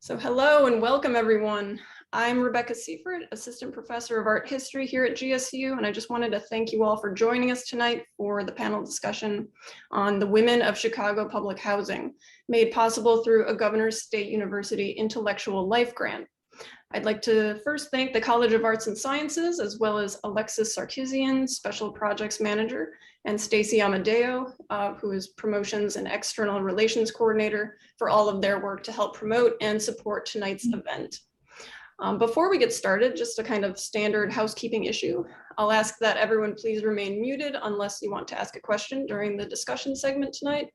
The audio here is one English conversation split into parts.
So hello and welcome everyone. I'm Rebecca Seifert, Assistant Professor of Art History here at GSU, and I just wanted to thank you all for joining us tonight for the panel discussion on the Women of Chicago Public Housing, made possible through a Governors State University Intellectual Life Grant. I'd like to first thank the College of Arts and Sciences, as well as Alexis Sarkisian, Special Projects Manager, and Stacy Amadeo, who is Promotions and External Relations Coordinator, for all of their work to help promote and support tonight's event. Before we get started, just a kind of standard housekeeping issue. I'll ask that everyone please remain muted unless you want to ask a question during the discussion segment tonight.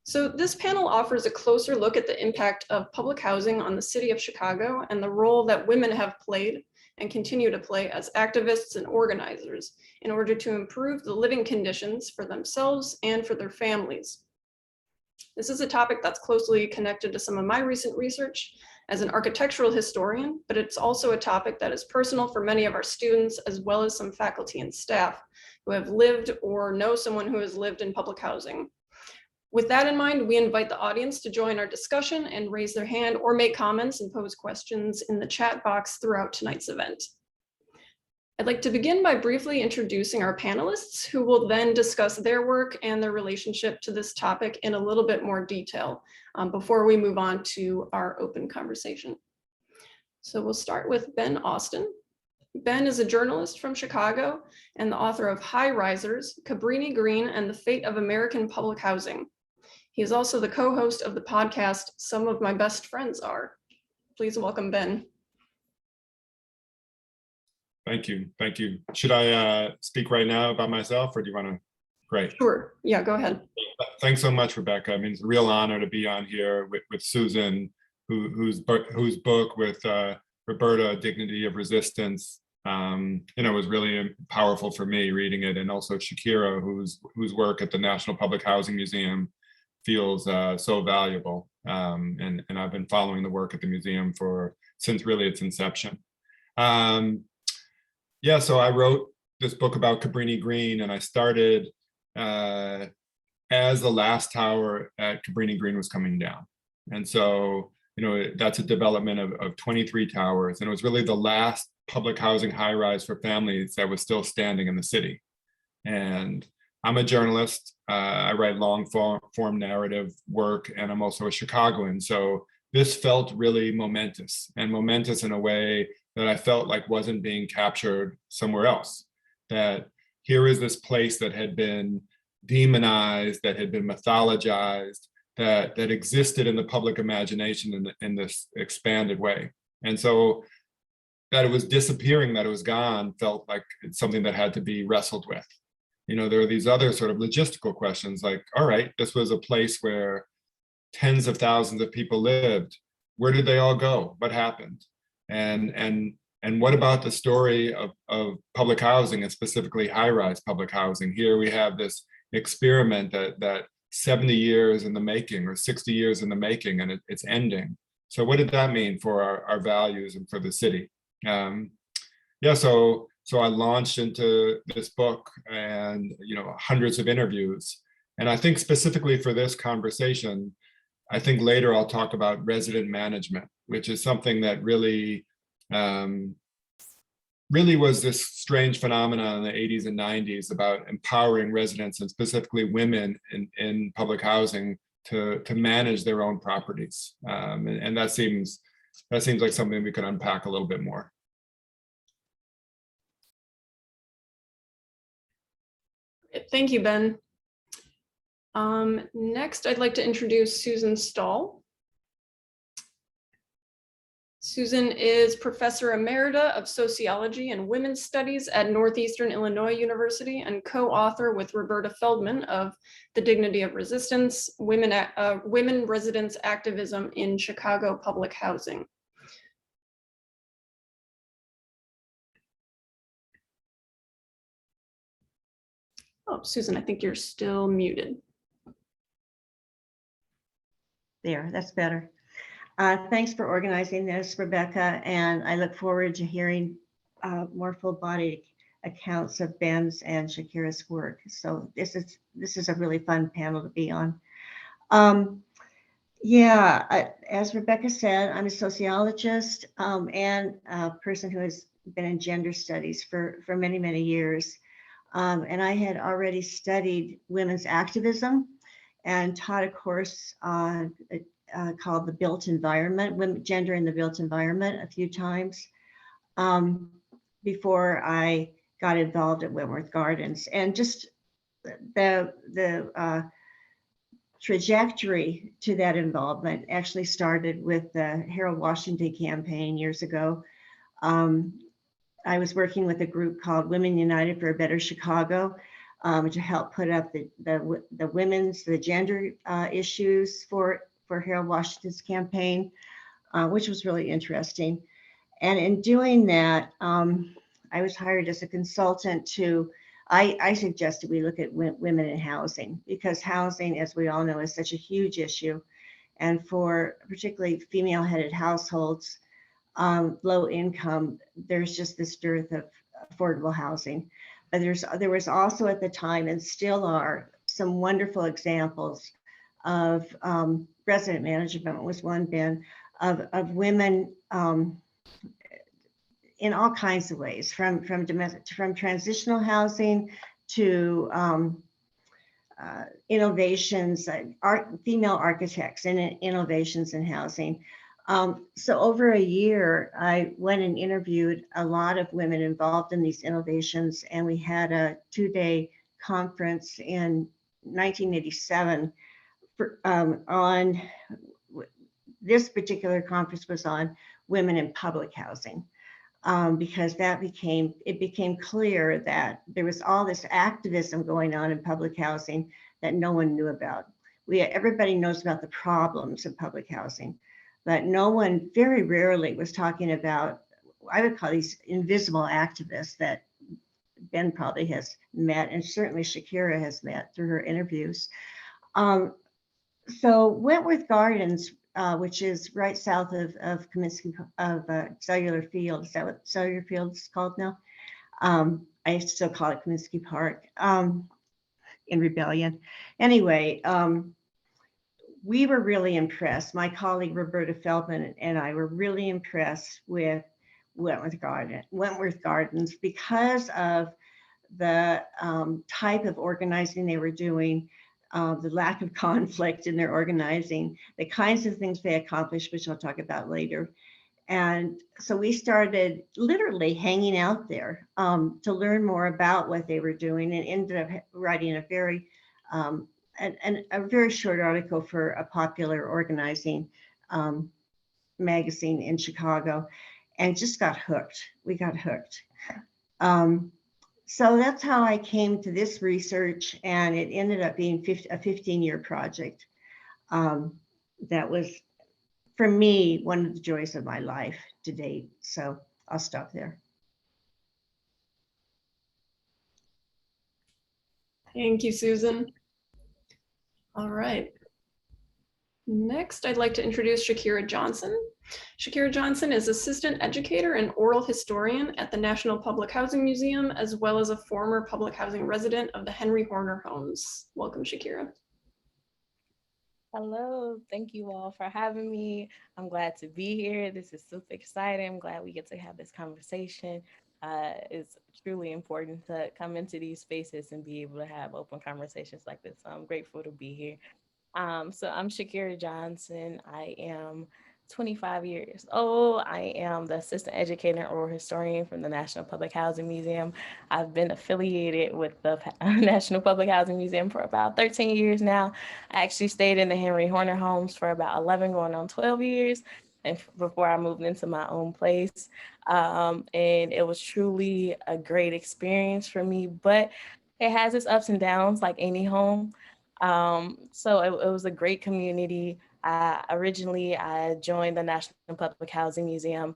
So this panel offers a closer look at the impact of public housing on the city of Chicago and the role that women have played and continue to play as activists and organizers in order to improve the living conditions for themselves and for their families. This is a topic that's closely connected to some of my recent research as an architectural historian, but it's also a topic that is personal for many of our students, as well as some faculty and staff who have lived or know someone who has lived in public housing. With that in mind, we invite the audience to join our discussion and raise their hand or make comments and pose questions in the chat box throughout tonight's event. I'd like to begin by briefly introducing our panelists, who will then discuss their work and their relationship to this topic in a little bit more detail before we move on to our open conversation. So we'll start with Ben Austin. Ben is a journalist from Chicago and the author of High Risers, Cabrini Green, and the Fate of American Public Housing. He is also the co-host of the podcast, Some of My Best Friends Are. Please welcome Ben. Thank you. Thank you. Should I speak right now about myself, or do you want to? Great. Sure. Yeah, go ahead. Thanks so much, Rebecca. I mean, it's a real honor to be on here with Susan, whose book with Roberta, Dignity of Resistance, was really powerful for me reading it, and also Shakira, whose work at the National Public Housing Museum feels so valuable. And I've been following the work at the museum since really its inception. So I wrote this book about Cabrini Green, and I started as the last tower at Cabrini Green was coming down. And so, that's a development of 23 towers. And it was really the last public housing high rise for families that was still standing in the city. And I'm a journalist. I write long form narrative work, and I'm also a Chicagoan. So this felt really momentous in a way that I felt like wasn't being captured somewhere else. That here is this place that had been demonized, that had been mythologized, that existed in the public imagination in this expanded way. And so that it was disappearing, that it was gone, felt like it's something that had to be wrestled with. There are these other sort of logistical questions like, all right, this was a place where tens of thousands of people lived. Where did they all go? What happened? And what about the story of public housing, and specifically high-rise public housing? Here we have this experiment that 70 years in the making, or 60 years in the making, and it's ending. So what did that mean for our values and for the city? So I launched into this book and, hundreds of interviews. And I think specifically for this conversation, I think later I'll talk about resident management, which is something that really was this strange phenomenon in the 80s and 90s about empowering residents, and specifically women in public housing, to manage their own properties. And that seems like something we can unpack a little bit more. Thank you, Ben. Next, I'd like to introduce Susan Stahl. Susan is Professor Emerita of Sociology and Women's Studies at Northeastern Illinois University and co-author with Roberta Feldman of The Dignity of Resistance, Women Residents Activism in Chicago Public Housing. Oh, Susan, I think you're still muted. There, that's better. Thanks for organizing this, Rebecca, and I look forward to hearing more full-bodied accounts of Ben's and Shakira's work. So this is a really fun panel to be on. Yeah, as Rebecca said, I'm a sociologist and a person who has been in gender studies for many, many years. And I had already studied women's activism and taught a course called The Built Environment, Gender in the Built Environment, a few times um, before I got involved at Wentworth Gardens. And just the trajectory to that involvement actually started with the Harold Washington campaign years ago. Um, I was working with a group called Women United for a Better Chicago to help put up the gender issues for Harold Washington's campaign, which was really interesting. And in doing that, I was hired as a consultant to, I suggested we look at women in housing because housing, as we all know, is such a huge issue. And for particularly female headed households, low income, there's just this dearth of affordable housing. But there was also at the time and still are some wonderful examples of resident management was one, Ben, of women in all kinds of ways, from domestic, from transitional housing to innovations, female architects and innovations in housing. So over a year, I went and interviewed a lot of women involved in these innovations, and we had a 2-day conference in 1987 on this particular conference was on women in public housing. Because it became clear that there was all this activism going on in public housing that no one knew about. Everybody knows about the problems of public housing, but no one, very rarely, was talking about, I would call these invisible activists that Ben probably has met, and certainly Shakira has met through her interviews. So Wentworth Gardens, which is right south of Comiskey, of Cellular Field. Is that what Cellular Field is called now? I still call it Comiskey Park in rebellion. Anyway, we were really impressed. My colleague Roberta Feldman and I were really impressed with Wentworth Gardens because of the type of organizing they were doing, the lack of conflict in their organizing, the kinds of things they accomplished, which I'll talk about later. And so we started literally hanging out there to learn more about what they were doing, and ended up writing a very short article for a popular organizing magazine in Chicago, and just got hooked. We got hooked. So that's how I came to this research, and it ended up being a 15-year project. That was, for me, one of the joys of my life to date. So I'll stop there. Thank you, Susan. All right. Next, I'd like to introduce Shakira Johnson. Shakira Johnson is assistant educator and oral historian at the National Public Housing Museum, as well as a former public housing resident of the Henry Horner Homes. Welcome, Shakira. Hello, thank you all for having me. I'm glad to be here. This is super exciting. I'm glad we get to have this conversation. It's truly important to come into these spaces and be able to have open conversations like this. So I'm grateful to be here. So I'm Shakira Johnson. I am 25 years old. I am the assistant educator or historian from the National Public Housing Museum. I've been affiliated with the National Public Housing Museum for about 13 years now. I actually stayed in the Henry Horner Homes for about 11, going on 12 years, and before I moved into my own place. And it was truly a great experience for me, but it has its ups and downs like any home. So it was a great community. Originally, I joined the National Public Housing Museum,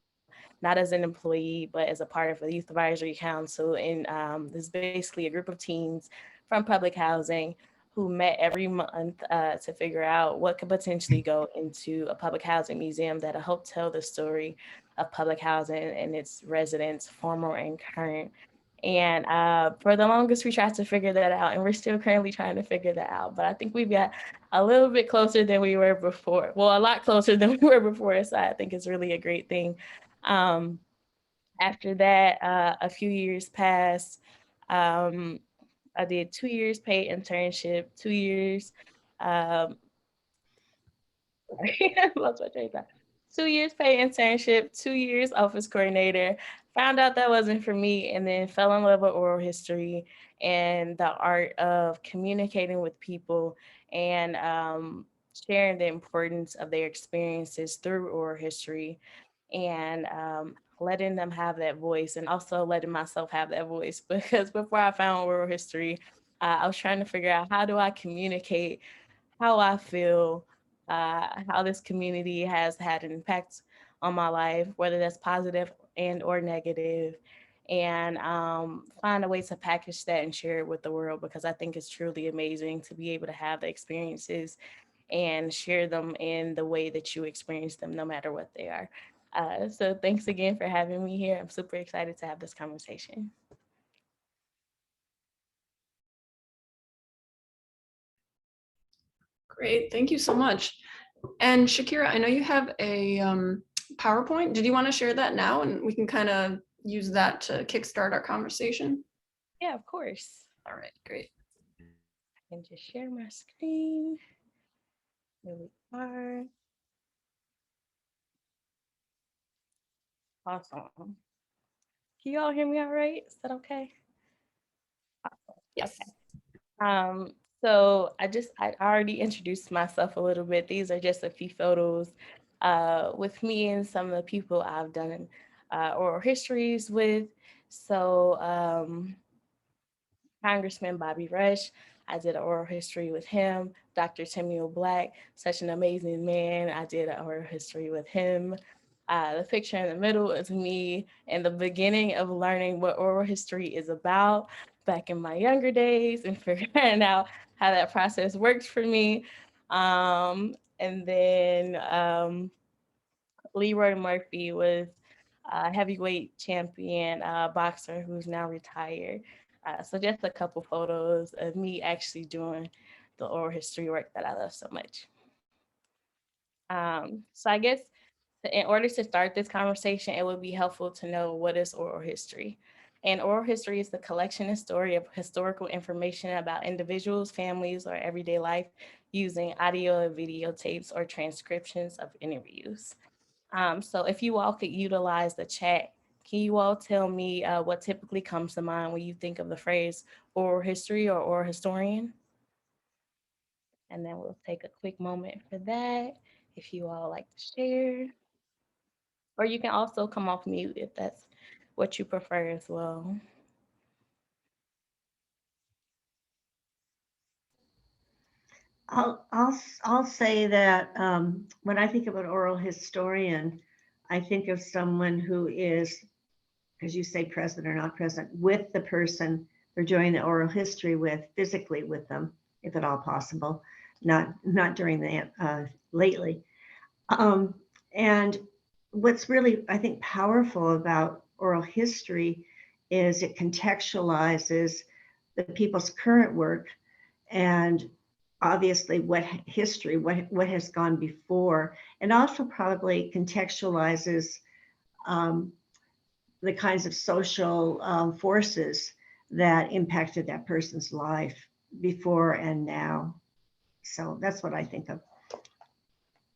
not as an employee, but as a part of the Youth Advisory Council. And this is basically a group of teens from public housing who met every month to figure out what could potentially go into a public housing museum that'll help tell the story of public housing and its residents, former and current. And for the longest, we tried to figure that out, and we're still currently trying to figure that out. But I think we've got a little bit closer than we were before. Well, a lot closer than we were before. So I think it's really a great thing. After that, a few years passed. I did 2 years paid internship, 2 years. Sorry, I lost my train of thought. 2 years paid internship, 2 years office coordinator. Found out that wasn't for me, and then fell in love with oral history and the art of communicating with people and sharing the importance of their experiences through oral history, and letting them have that voice, and also letting myself have that voice. Because before I found oral history, I was trying to figure out, how do I communicate how I feel, how this community has had an impact on my life, whether that's positive and or negative, and find a way to package that and share it with the world, because I think it's truly amazing to be able to have the experiences and share them in the way that you experience them, no matter what they are. So thanks again for having me here. I'm super excited to have this conversation. Great, thank you so much. And Shakira, I know you have a PowerPoint. Did you want to share that now, and we can kind of use that to kickstart our conversation? Yeah, of course. All right, great. I can just share my screen. Here we are. Awesome. Can you all hear me all right? Is that okay? Yes. Um, so I already introduced myself a little bit. These are just a few photos with me and some of the people I've done oral histories with. So Congressman Bobby Rush, I did an oral history with him. Dr. Timuel Black, such an amazing man. I did an oral history with him. The picture in the middle is me in the beginning of learning what oral history is about back in my younger days and figuring out how that process works for me. And then Leroy Murphy was a heavyweight champion boxer who's now retired. So just a couple photos of me actually doing the oral history work that I love so much. So I guess in order to start this conversation, it would be helpful to know, what is oral history? And oral history is the collection and story of historical information about individuals, families, or everyday life using audio and video tapes or transcriptions of interviews. So if you all could utilize the chat, can you all tell me what typically comes to mind when you think of the phrase oral history or oral historian? And then we'll take a quick moment for that if you all like to share. Or you can also come off mute if that's what you prefer as well. I'll say that when I think of an oral historian, I think of someone who is, as you say, present or not present, with the person they're doing the oral history with, physically with them, if at all possible, not during the lately. And what's really, I think, powerful about oral history is it contextualizes the people's current work, and obviously what history, what has gone before, and also probably contextualizes the kinds of social forces that impacted that person's life before and now. So that's what I think of.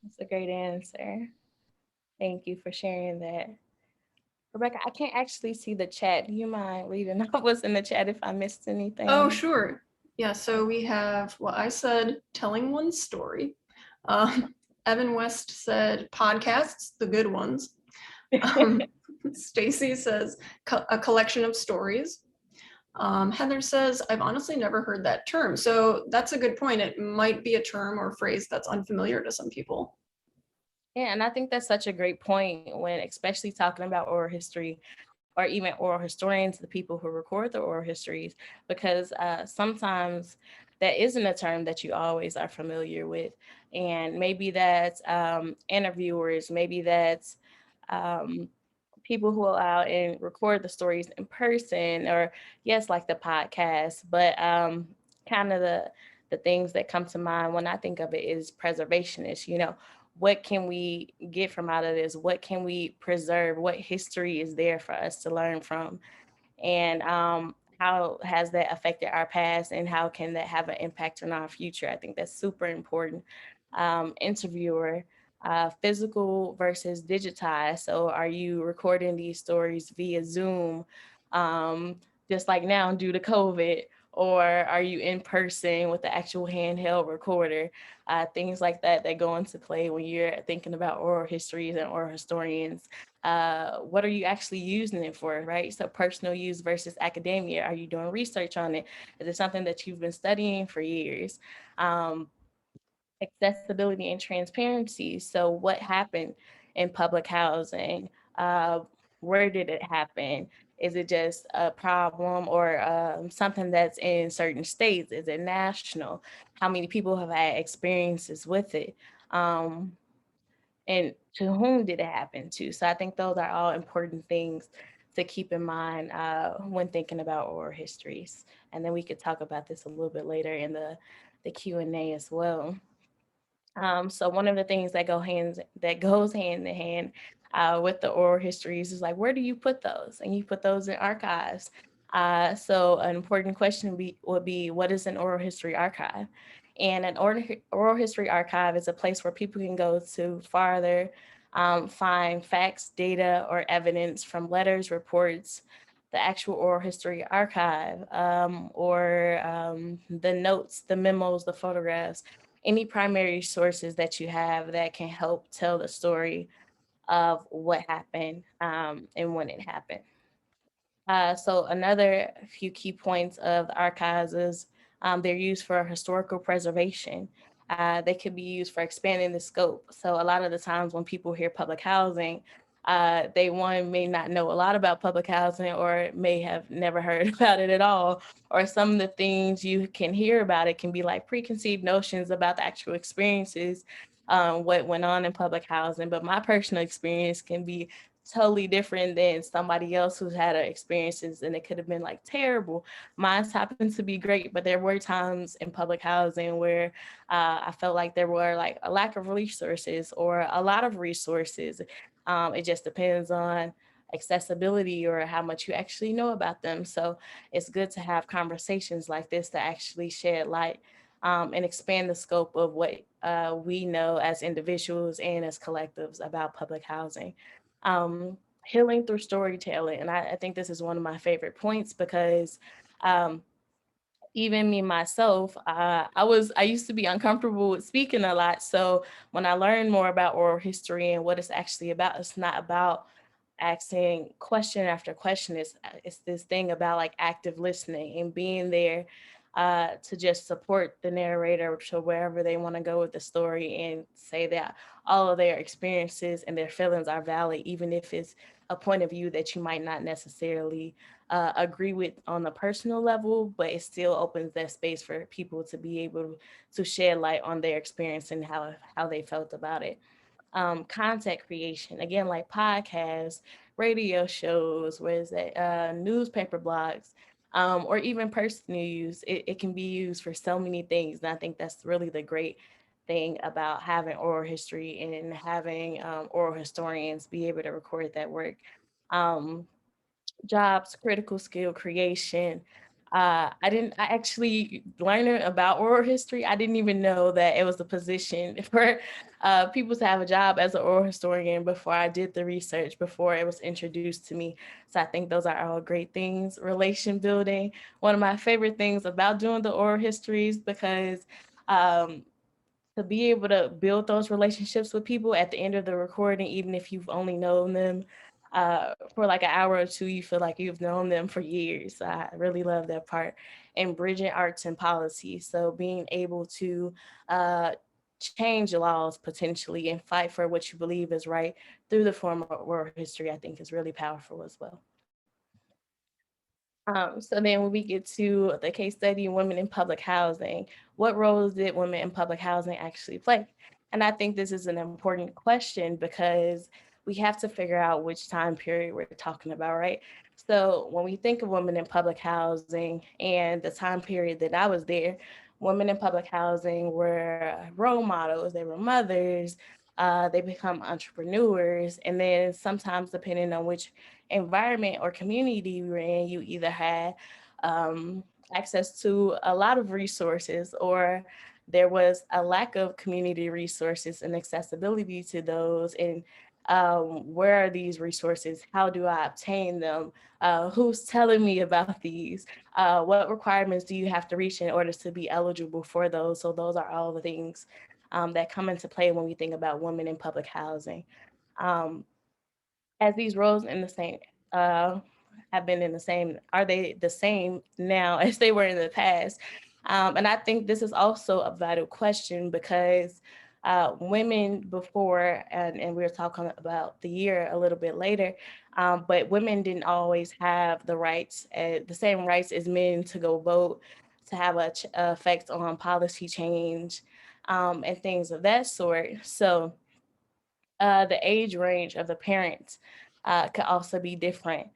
That's a great answer. Thank you for sharing that. Rebecca, I can't actually see the chat. Do you mind reading off what's in the chat if I missed anything? Oh, sure. Yeah, so we have, well, I said telling one's story. Evan West said podcasts, the good ones. Stacy says a collection of stories. Heather says, I've honestly never heard that term. So that's a good point. It might be a term or phrase that's unfamiliar to some people. Yeah, and I think that's such a great point when especially talking about oral history, or even oral historians, the people who record the oral histories, because sometimes that isn't a term that you always are familiar with. And maybe that's interviewers, maybe that's people who go out and record the stories in person, or yes, like the podcast, but kind of the things that come to mind when I think of it is preservationist. What can we get from out of this? What can we preserve? What history is there for us to learn from? And how has that affected our past, and how can that have an impact on our future? I think that's super important. Interviewer, physical versus digitized. So are you recording these stories via Zoom, just like now due to COVID, or are you in person with the actual handheld recorder? Things like that go into play when you're thinking about oral histories and oral historians. What are you actually using it for, right? So personal use versus academia. Are you doing research on it? Is it something that you've been studying for years? Accessibility and transparency. So what happened in public housing? Where did it happen? Is it just a problem or something that's in certain states? Is it national? How many people have had experiences with it? And to whom did it happen to? So I think those are all important things to keep in mind when thinking about oral histories. And then we could talk about this a little bit later in the Q&A as well. So one of the things that goes hand in hand with the oral histories is like, where do you put those? And you put those in archives. So an important question would be, what is an oral history archive? And an oral history archive is a place where people can go to farther find facts, data, or evidence from letters, reports, the actual oral history archive, or the notes, the memos, the photographs, any primary sources that you have that can help tell the story of what happened and when it happened. So another few key points of the archives is they're used for historical preservation. They could be used for expanding the scope. So a lot of the times when people hear public housing, they may not know a lot about public housing, or may have never heard about it at all. Or some of the things you can hear about it can be like preconceived notions about the actual experiences, what went on in public housing. But my personal experience can be totally different than somebody else who's had experiences, and it could have been like terrible. Mine's happened to be great, but there were times in public housing where I felt like there were like a lack of resources or a lot of resources. It just depends on accessibility or how much you actually know about them. So it's good to have conversations like this to actually shed light and expand the scope of what we know as individuals and as collectives about public housing. Healing through storytelling. And I think this is one of my favorite points because even me myself, I used to be uncomfortable with speaking a lot. So when I learned more about oral history and what it's actually about, it's not about asking question after question. It's this thing about like active listening and being there to just support the narrator to wherever they want to go with the story, and say that all of their experiences and their feelings are valid, even if it's a point of view that you might not necessarily agree with on the personal level, but it still opens that space for people to be able to shed light on their experience and how they felt about it. Content creation, again, like podcasts, radio shows, newspaper blogs, or even personal use. It can be used for so many things. And I think that's really the great thing about having oral history and having oral historians be able to record that work. Jobs, critical skill creation. I actually learning about oral history, I didn't even know that it was a position for people to have a job as an oral historian before I did the research, before it was introduced to me. So I think those are all great things. Relation building. One of my favorite things about doing the oral histories, because to be able to build those relationships with people at the end of the recording, even if you've only known them for like an hour or two, you feel like you've known them for years. So I really love that part. And bridging arts and policy. So being able to change laws potentially and fight for what you believe is right through the form of oral history, I think is really powerful as well. So then when we get to the case study, women in public housing, what roles did women in public housing actually play? And I think this is an important question because we have to figure out which time period we're talking about, right? So when we think of women in public housing and the time period that I was there, women in public housing were role models, they were mothers, they become entrepreneurs, and then sometimes depending on which environment or community you're in, you either had access to a lot of resources, or there was a lack of community resources and accessibility to those. And where are these resources? How do I obtain them? Who's telling me about these? What requirements do you have to reach in order to be eligible for those? So those are all the things that come into play when we think about women in public housing. Um, as these roles in the same have been in the same, are they the same now as they were in the past? And I think this is also a vital question because women before, and we're talking about the year a little bit later, but women didn't always have the rights, the same rights as men to go vote, to have a effect on policy change, and things of that sort. So the age range of the parents could also be different.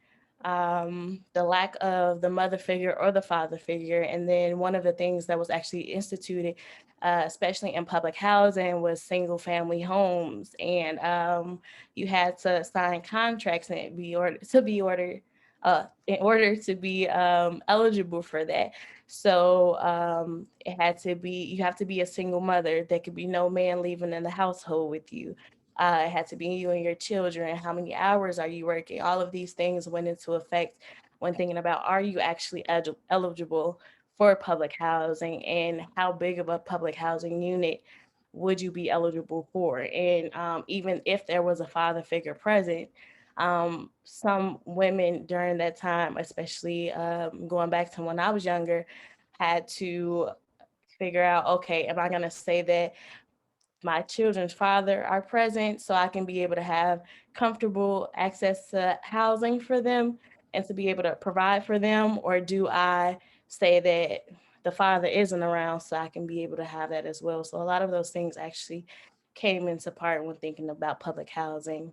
The lack of the mother figure or the father figure. And then one of the things that was actually instituted, especially in public housing, was single family homes. And you had to sign contracts and in order to be eligible for that. So you have to be a single mother. There could be no man living in the household with you. It had to be you and your children. How many hours are you working? All of these things went into effect when thinking about, are you actually eligible for public housing, and how big of a public housing unit would you be eligible for? And even if there was a father figure present, some women during that time, especially going back to when I was younger, had to figure out, okay, am I going to say that my children's father are present so I can be able to have comfortable access to housing for them and to be able to provide for them? Or do I say that the father isn't around so I can be able to have that as well? So a lot of those things actually came into part when thinking about public housing.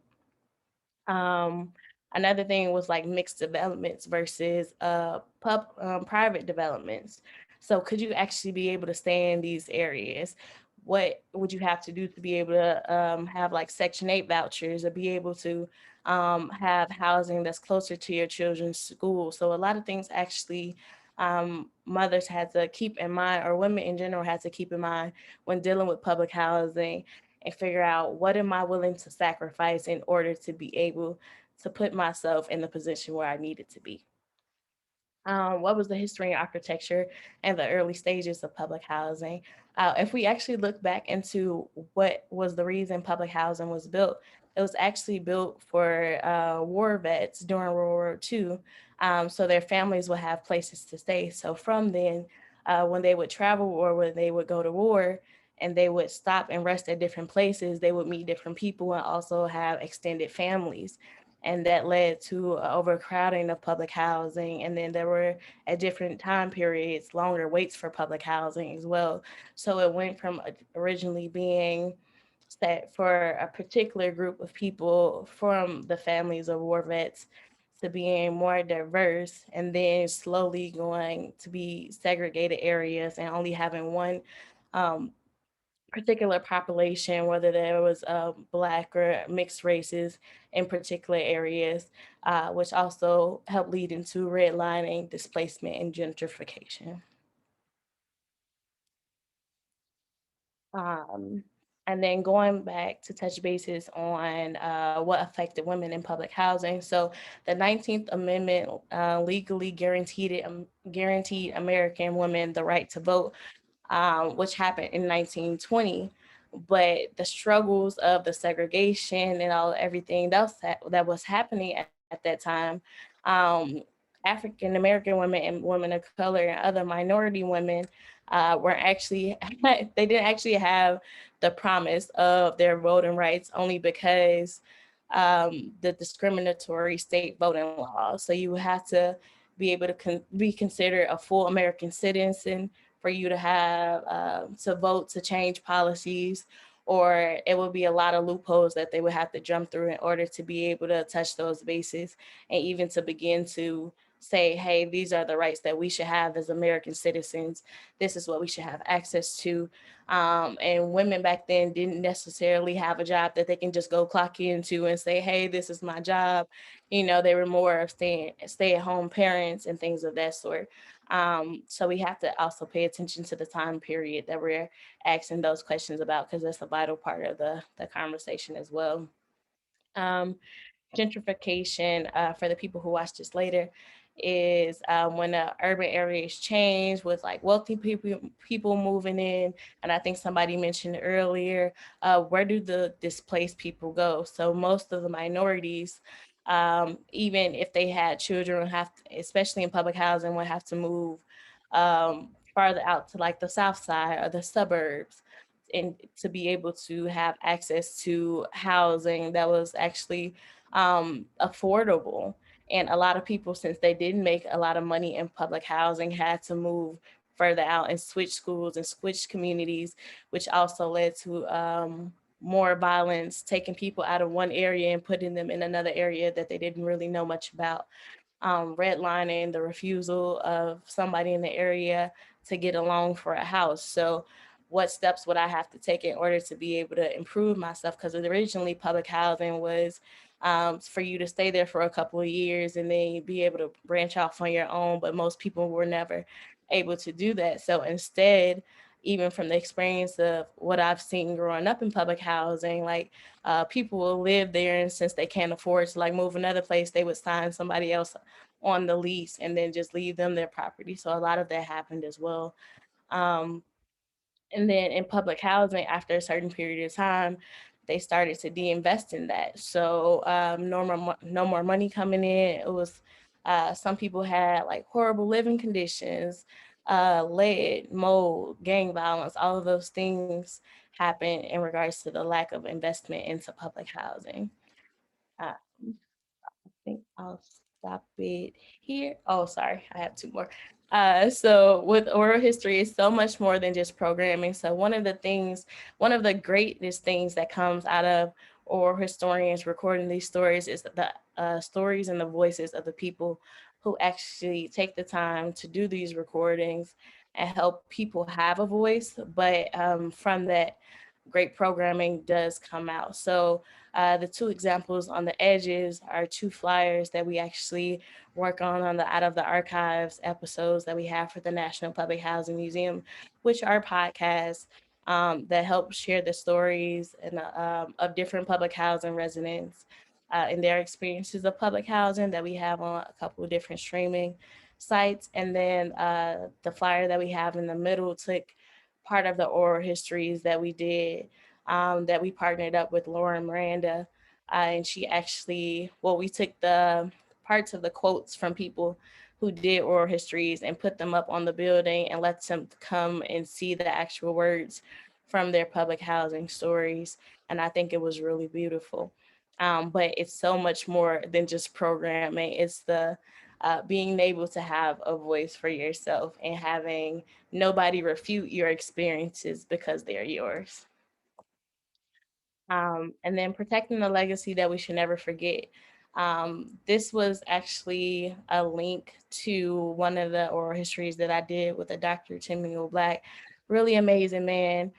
Um, Another thing was like mixed developments versus private developments. So could you actually be able to stay in these areas? What would you have to do to be able to have like Section 8 vouchers, or be able to have housing that's closer to your children's school? So a lot of things actually mothers had to keep in mind, or women in general had to keep in mind when dealing with public housing, and figure out, what am I willing to sacrifice in order to be able to put myself in the position where I needed to be. What was the history and architecture and the early stages of public housing? If we actually look back into what was the reason public housing was built, it was actually built for war vets during World War II, so their families would have places to stay. So from then, when they would travel or when they would go to war, and they would stop and rest at different places, they would meet different people and also have extended families. And that led to overcrowding of public housing. And then there were, at different time periods, longer waits for public housing as well. So it went from originally being set for a particular group of people from the families of war vets to being more diverse, and then slowly going to be segregated areas and only having one um, particular population, whether there was Black or mixed races in particular areas, which also helped lead into redlining, displacement, and gentrification. Um, and then going back to touch bases on what affected women in public housing. So the 19th Amendment legally guaranteed American women the right to vote, which happened in 1920. But the struggles of the segregation and everything else that was happening at that time, African American women and women of color and other minority women were actually, they didn't actually have the promise of their voting rights, only because the discriminatory state voting laws. So you have to be able to be considered a full American citizen for you to have to vote to change policies, or it would be a lot of loopholes that they would have to jump through in order to be able to touch those bases and even to begin to say, hey, these are the rights that we should have as American citizens. This is what we should have access to. And women back then didn't necessarily have a job that they can just go clock into and say, hey, this is my job. You know, they were more of stay-at-home parents and things of that sort. So we have to also pay attention to the time period that we're asking those questions about, because that's a vital part of the conversation as well. Gentrification, for the people who watch this later, is when the urban areas change with like wealthy people moving in. And I think somebody mentioned earlier, where do the displaced people go? So most of the minorities, even if they had children, especially in public housing, would have to move farther out to like the south side or the suburbs, and to be able to have access to housing that was actually affordable. And a lot of people, since they didn't make a lot of money in public housing, had to move further out and switch schools and switch communities, which also led to more violence, taking people out of one area and putting them in another area that they didn't really know much about. Redlining, the refusal of somebody in the area to get a loan for a house. So what steps would I have to take in order to be able to improve myself? Because originally public housing was for you to stay there for a couple of years and then be able to branch off on your own, but most people were never able to do that. So instead, even from the experience of what I've seen growing up in public housing, like people will live there, and since they can't afford to like move another place, they would sign somebody else on the lease and then just leave them their property. So a lot of that happened as well. And then in public housing, after a certain period of time, they started to de-invest in that. So no more money coming in. It was some people had like horrible living conditions, lead, mold, gang violence, all of those things happen in regards to the lack of investment into public housing. I think I'll stop it here. Oh, sorry, I have two more. So with oral history, it's so much more than just programming. So one of the greatest things that comes out of oral historians recording these stories is the stories and the voices of the people who actually take the time to do these recordings and help people have a voice. But from that, great programming does come out. So the two examples on the edges are two flyers that we actually work on the Out of the Archives episodes that we have for the National Public Housing Museum, which are podcasts that help share the stories and of different public housing residents and their experiences of public housing that we have on a couple of different streaming sites. And then the flyer that we have in the middle took part of the oral histories that we did, that we partnered up with Lauren Miranda. And she actually, we took the parts of the quotes from people who did oral histories and put them up on the building and let them come and see the actual words from their public housing stories. And I think it was really beautiful. But it's so much more than just programming. It's the being able to have a voice for yourself and having nobody refute your experiences because they're yours. And then protecting the legacy that we should never forget. This was actually a link to one of the oral histories that I did with a Dr. Timuel Black, really amazing man.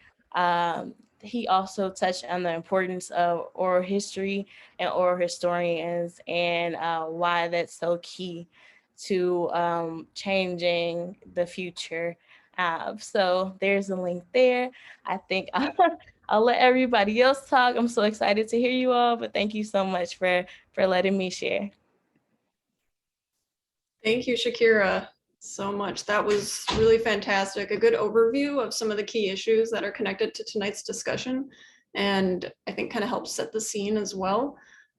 He also touched on the importance of oral history and oral historians and why that's so key to changing the future. So there's a link there. I think I'll let everybody else talk. I'm so excited to hear you all, but thank you so much for letting me share. Thank you, Shakira, so much. That was really fantastic. A good overview of some of the key issues that are connected to tonight's discussion, and I think kind of helps set the scene as well.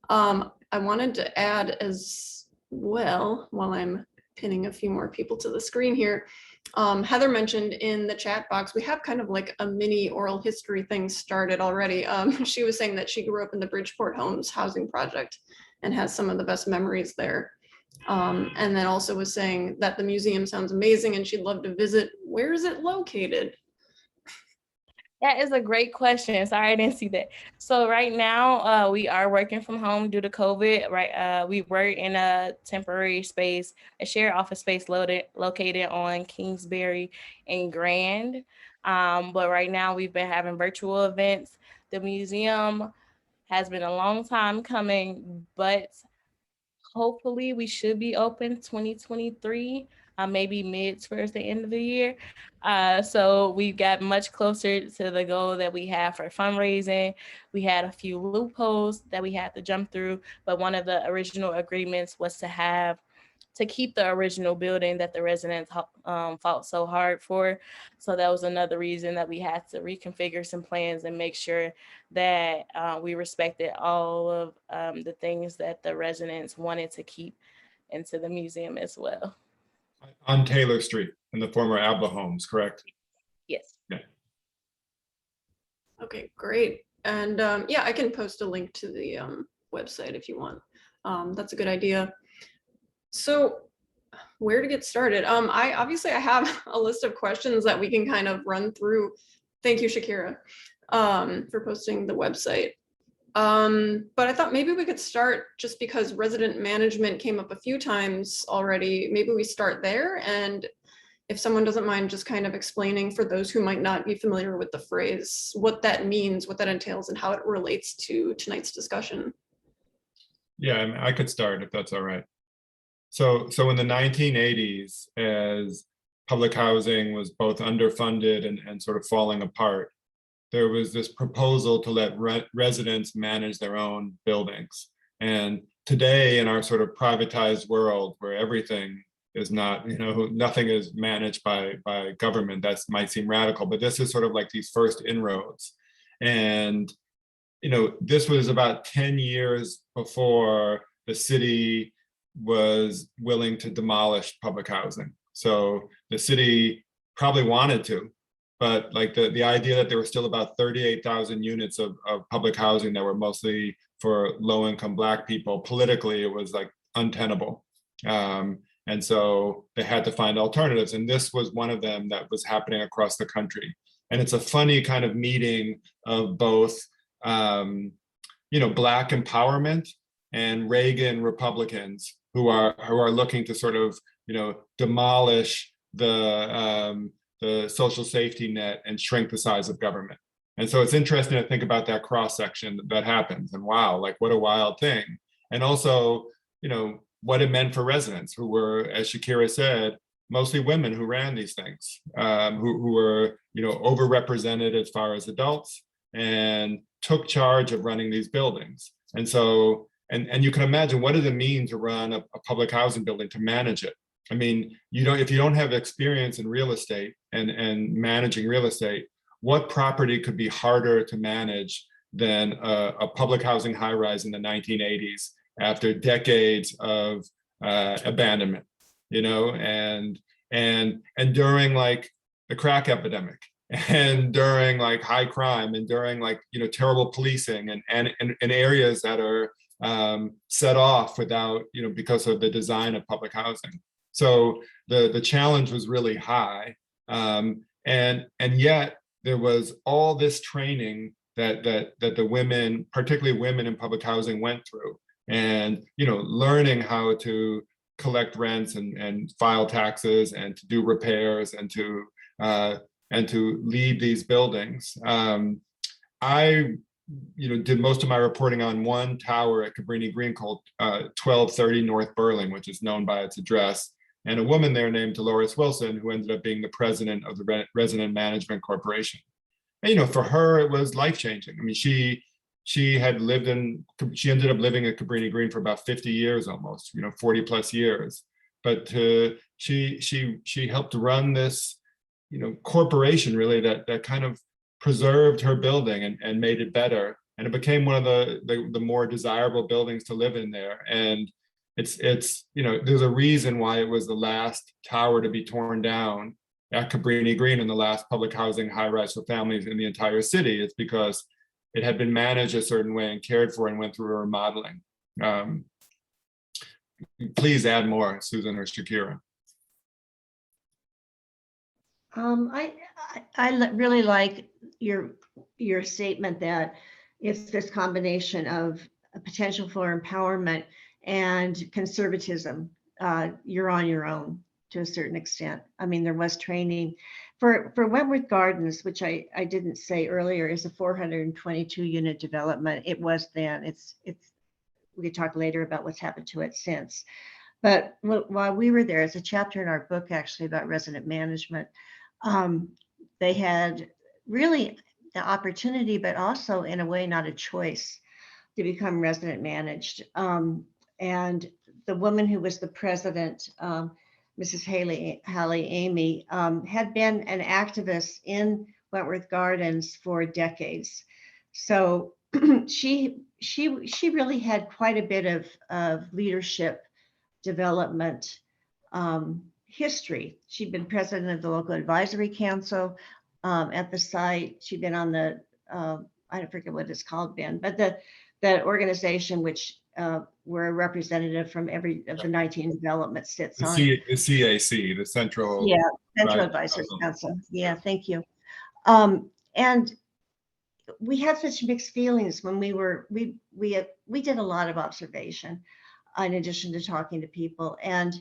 I wanted to add as well, while I'm pinning a few more people to the screen here, Heather mentioned in the chat box, we have kind of like a mini oral history thing started already. She was saying that she grew up in the Bridgeport Homes housing project and has some of the best memories there. And then also was saying that the museum sounds amazing and she'd love to visit. Where is it located? That is a great question. Sorry, I didn't see that. So right now, we are working from home due to COVID. Right, we were in a temporary space, a shared office space located on Kingsbury and Grand. But right now, we've been having virtual events. The museum has been a long time coming, but hopefully we should be open 2023, maybe mid towards the end of the year. So we got much closer to the goal that we have for fundraising. We had a few loopholes that we had to jump through, but one of the original agreements was to keep the original building that the residents fought so hard for. So that was another reason that we had to reconfigure some plans and make sure that we respected all of the things that the residents wanted to keep into the museum as well. On Taylor Street in the former Abla Homes, correct? Yes. Yeah. Okay, great. And yeah, I can post a link to the website if you want. That's a good idea. So where to get started? I have a list of questions that we can kind of run through. Thank you, Shakira, for posting the website. But I thought maybe we could start just because resident management came up a few times already. Maybe we start there. And if someone doesn't mind just kind of explaining for those who might not be familiar with the phrase, what that means, what that entails, and how it relates to tonight's discussion. Yeah, I could start if that's all right. So in the 1980s, as public housing was both underfunded and sort of falling apart, there was this proposal to let residents manage their own buildings. And today in our sort of privatized world where everything is not, nothing is managed by government, that might seem radical, but this is sort of like these first inroads. And, this was about 10 years before the city was willing to demolish public housing. So the city probably wanted to, but like the idea that there were still about 38,000 units of public housing that were mostly for low-income Black people, politically it was like untenable. And so they had to find alternatives. And this was one of them that was happening across the country. And it's a funny kind of meeting of both, Black empowerment and Reagan Republicans who are looking to sort of, demolish the social safety net and shrink the size of government. And so it's interesting to think about that cross section that happens, and wow, like what a wild thing. And also, what it meant for residents who were, as Shakira said, mostly women who ran these things, who were, overrepresented as far as adults and took charge of running these buildings. And so, and you can imagine, what does it mean to run a public housing building, to manage it? I mean, if you don't have experience in real estate and managing real estate, what property could be harder to manage than a public housing high rise in the 1980s after decades of abandonment, and during like the crack epidemic, and during like high crime, and during like, terrible policing and areas that are set off without, because of the design of public housing. So the challenge was really high. And yet there was all this training that the women, particularly women in public housing, went through, and, learning how to collect rents and file taxes and to do repairs and to lead these buildings. I did most of my reporting on one tower at Cabrini Green called 1230 North Burling, which is known by its address, and a woman there named Dolores Wilson, who ended up being the president of the Resident Management Corporation. And, for her, it was life-changing. I mean, she ended up living at Cabrini Green for about 50 years almost, 40 plus years. But she helped run this, corporation really that kind of preserved her building and made it better. And it became one of the more desirable buildings to live in there. And it's there's a reason why it was the last tower to be torn down at Cabrini Green and the last public housing high rise for families in the entire city. It's because it had been managed a certain way and cared for and went through a remodeling. Please add more, Susan or Shakira. I really like your statement that it's this combination of a potential for empowerment and conservatism. You're on your own to a certain extent. I mean, there was training for Wentworth Gardens, which I didn't say earlier, is a 422 unit development. It was then. It's we could talk later about what's happened to it since. But while we were there, it's a chapter in our book actually about resident management. Um, they had really the opportunity, but also in a way not a choice to become resident managed. And the woman who was the president, Mrs. Hallie Amy, had been an activist in Wentworth Gardens for decades. So she really had quite a bit of leadership development history. She'd been president of the local advisory council at the site. She'd been on the, I don't forget what it's called, Ben, but that organization which where a representative from every of the 19 developments sits on. The CAC, the Central. Yeah, Central Advisors Council. Yeah, thank you. And we had such mixed feelings when we did a lot of observation in addition to talking to people, and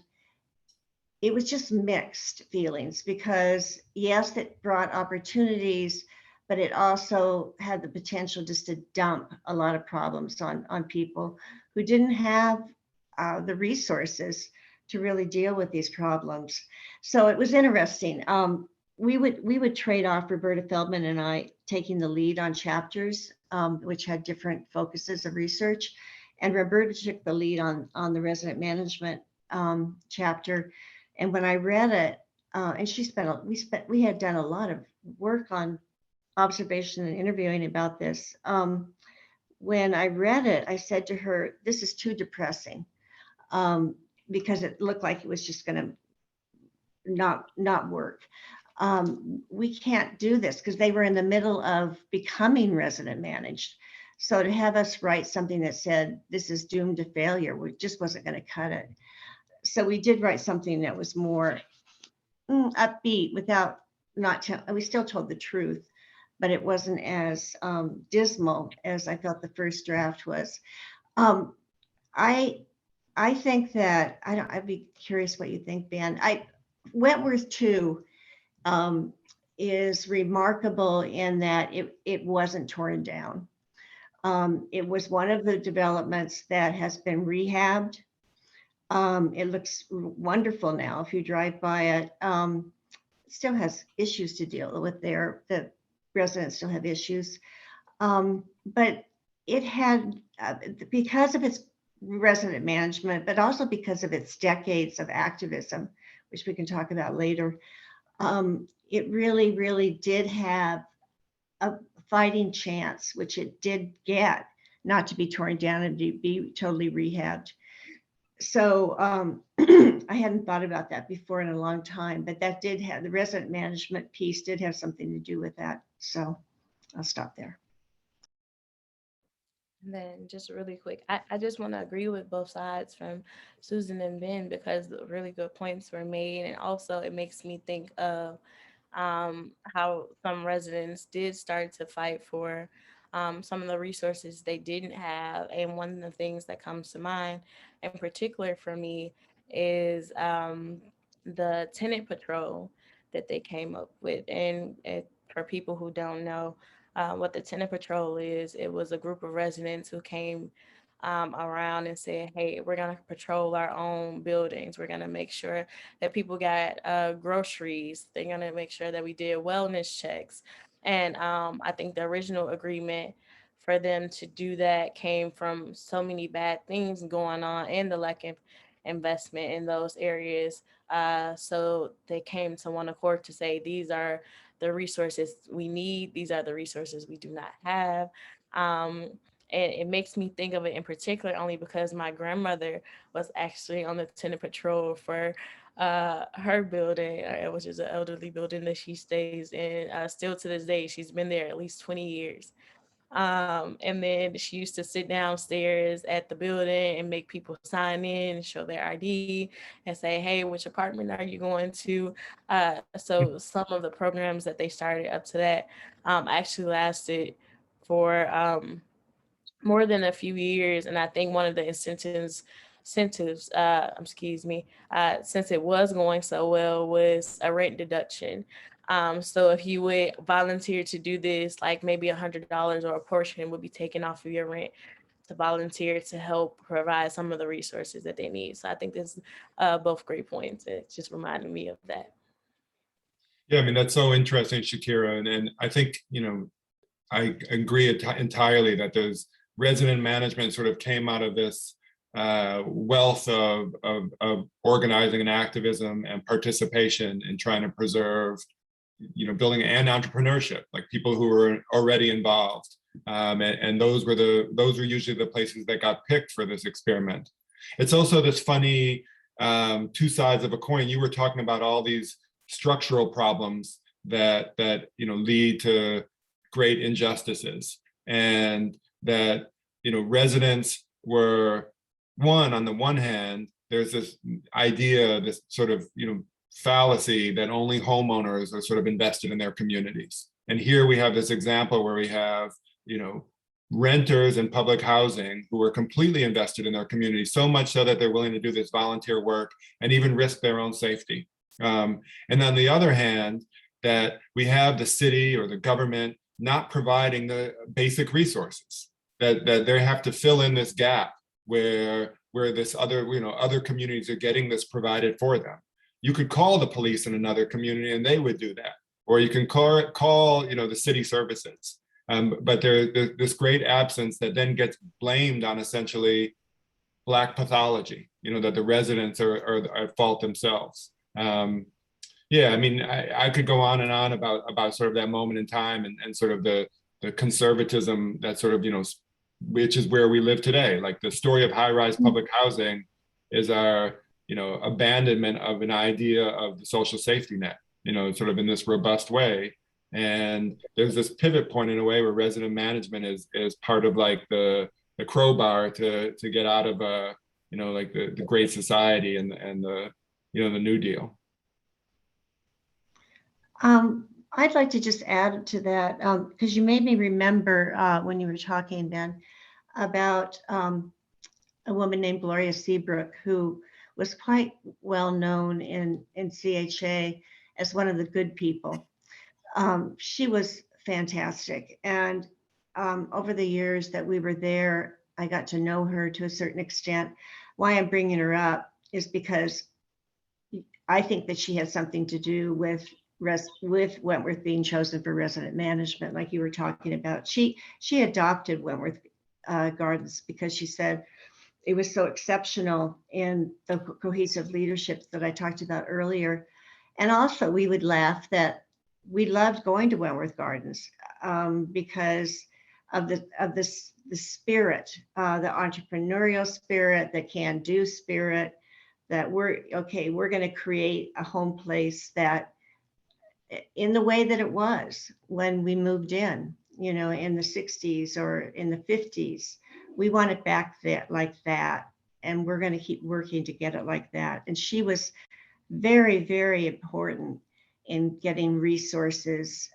it was just mixed feelings because yes, it brought opportunities, but it also had the potential just to dump a lot of problems on people who didn't have the resources to really deal with these problems. So it was interesting. We would trade off, Roberta Feldman and I, taking the lead on chapters, which had different focuses of research. And Roberta took the lead on the resident management chapter. And when I read it, and we had done a lot of work on observation and interviewing about this. When I read it, I said to her, "This is too depressing," because it looked like it was just going to not work. We can't do this because they were in the middle of becoming resident managed. So to have us write something that said this is doomed to failure, we just wasn't going to cut it. So we did write something that was more upbeat without we still told the truth, but it wasn't as dismal as I felt the first draft was. I think that I'd be curious what you think, Ben. Wentworth 2 is remarkable in that it wasn't torn down. It was one of the developments that has been rehabbed. It looks wonderful now. If you drive by it, it still has issues to deal with there. The residents still have issues. But it had, because of its resident management, but also because of its decades of activism, which we can talk about later, it really, really did have a fighting chance, which it did get, not to be torn down and to be totally rehabbed. So I hadn't thought about that before in a long time, but that did have, the resident management piece did have something to do with that. So I'll stop there. And then just really quick, I just want to agree with both sides from Susan and Ben because really good points were made. And also it makes me think of how some residents did start to fight for some of the resources they didn't have. And one of the things that comes to mind in particular for me is the tenant patrol that they came up with. And for people who don't know, what the tenant patrol is, it was a group of residents who came around and said, hey, we're going to patrol our own buildings. We're going to make sure that people got groceries. They're going to make sure that we did wellness checks. And I think the original agreement for them to do that came from so many bad things going on and the lack of investment in those areas. So they came to one accord to say, these are the resources we need. These are the resources we do not have. And it makes me think of it in particular only because my grandmother was actually on the tenant patrol for her building, which is an elderly building that she stays in. Still to this day, she's been there at least 20 years. And then she used to sit downstairs at the building and make people sign in and show their ID and say, hey, which apartment are you going to? So some of the programs that they started up to that actually lasted for more than a few years. And I think one of the incentives, since it was going so well, was a rent deduction. So if you would volunteer to do this, like maybe $100 or a portion would be taken off of your rent to volunteer to help provide some of the resources that they need. So I think this both great points. It just reminded me of that. Yeah, I mean, that's so interesting, Shakira. And I think, I agree entirely that those resident management sort of came out of this wealth of organizing and activism and participation in trying to preserve, building and entrepreneurship, like people who were already involved. And those were usually the places that got picked for this experiment. It's also this funny two sides of a coin. You were talking about all these structural problems that lead to great injustices, and that residents were on the one hand, there's this idea, this sort of fallacy that only homeowners are sort of invested in their communities. And here we have this example where we have renters in public housing who are completely invested in their community, so much so that they're willing to do this volunteer work and even risk their own safety. And on the other hand, that we have the city or the government not providing the basic resources, that they have to fill in this gap where this other communities are getting this provided for them. You could call the police in another community and they would do that, or you can call the city services. But there's this great absence that then gets blamed on essentially Black pathology, that the residents are at fault themselves. Yeah, I mean, I could go on and on about sort of that moment in time and sort of the conservatism that sort of, which is where we live today. Like the story of high-rise public housing is our, abandonment of an idea of the social safety net, sort of in this robust way. And there's this pivot point in a way where resident management is part of like the crowbar to get out of like the Great Society and the the New Deal. I'd like to just add to that because you made me remember when you were talking, Ben, about a woman named Gloria Seabrook, who was quite well known in CHA as one of the good people. She was fantastic. And over the years that we were there, I got to know her to a certain extent. Why I'm bringing her up is because I think that she had something to do with Wentworth being chosen for resident management, like you were talking about. She adopted Wentworth Gardens because she said it was so exceptional in the cohesive leadership that I talked about earlier. And also we would laugh that we loved going to Wentworth Gardens because of the spirit, the entrepreneurial spirit, the can-do spirit, that we're going to create a home place that in the way that it was when we moved in, in the 60s or in the 50s. We want it back there like that. And we're going to keep working to get it like that. And she was very, very important in getting resources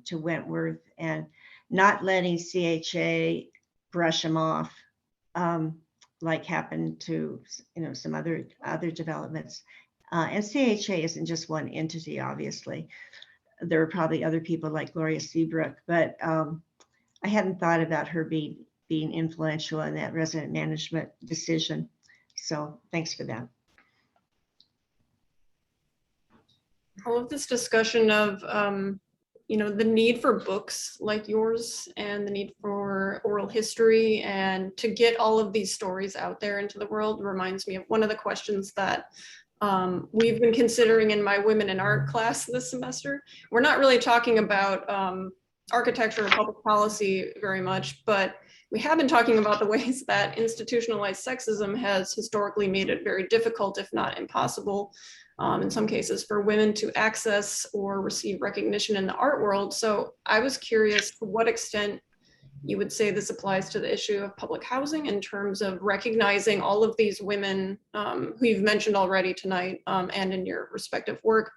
to Wentworth and not letting CHA brush them off like happened to some other developments. And CHA isn't just one entity, obviously. There are probably other people like Gloria Seabrook, but I hadn't thought about her being influential in that resident management decision. So thanks for that. All of this discussion of, the need for books like yours and the need for oral history and to get all of these stories out there into the world reminds me of one of the questions that we've been considering in my Women in Art class this semester. We're not really talking about architecture or public policy very much, but we have been talking about the ways that institutionalized sexism has historically made it very difficult, if not impossible, in some cases, for women to access or receive recognition in the art world. So I was curious to what extent you would say this applies to the issue of public housing in terms of recognizing all of these women who you've mentioned already tonight and in your respective work,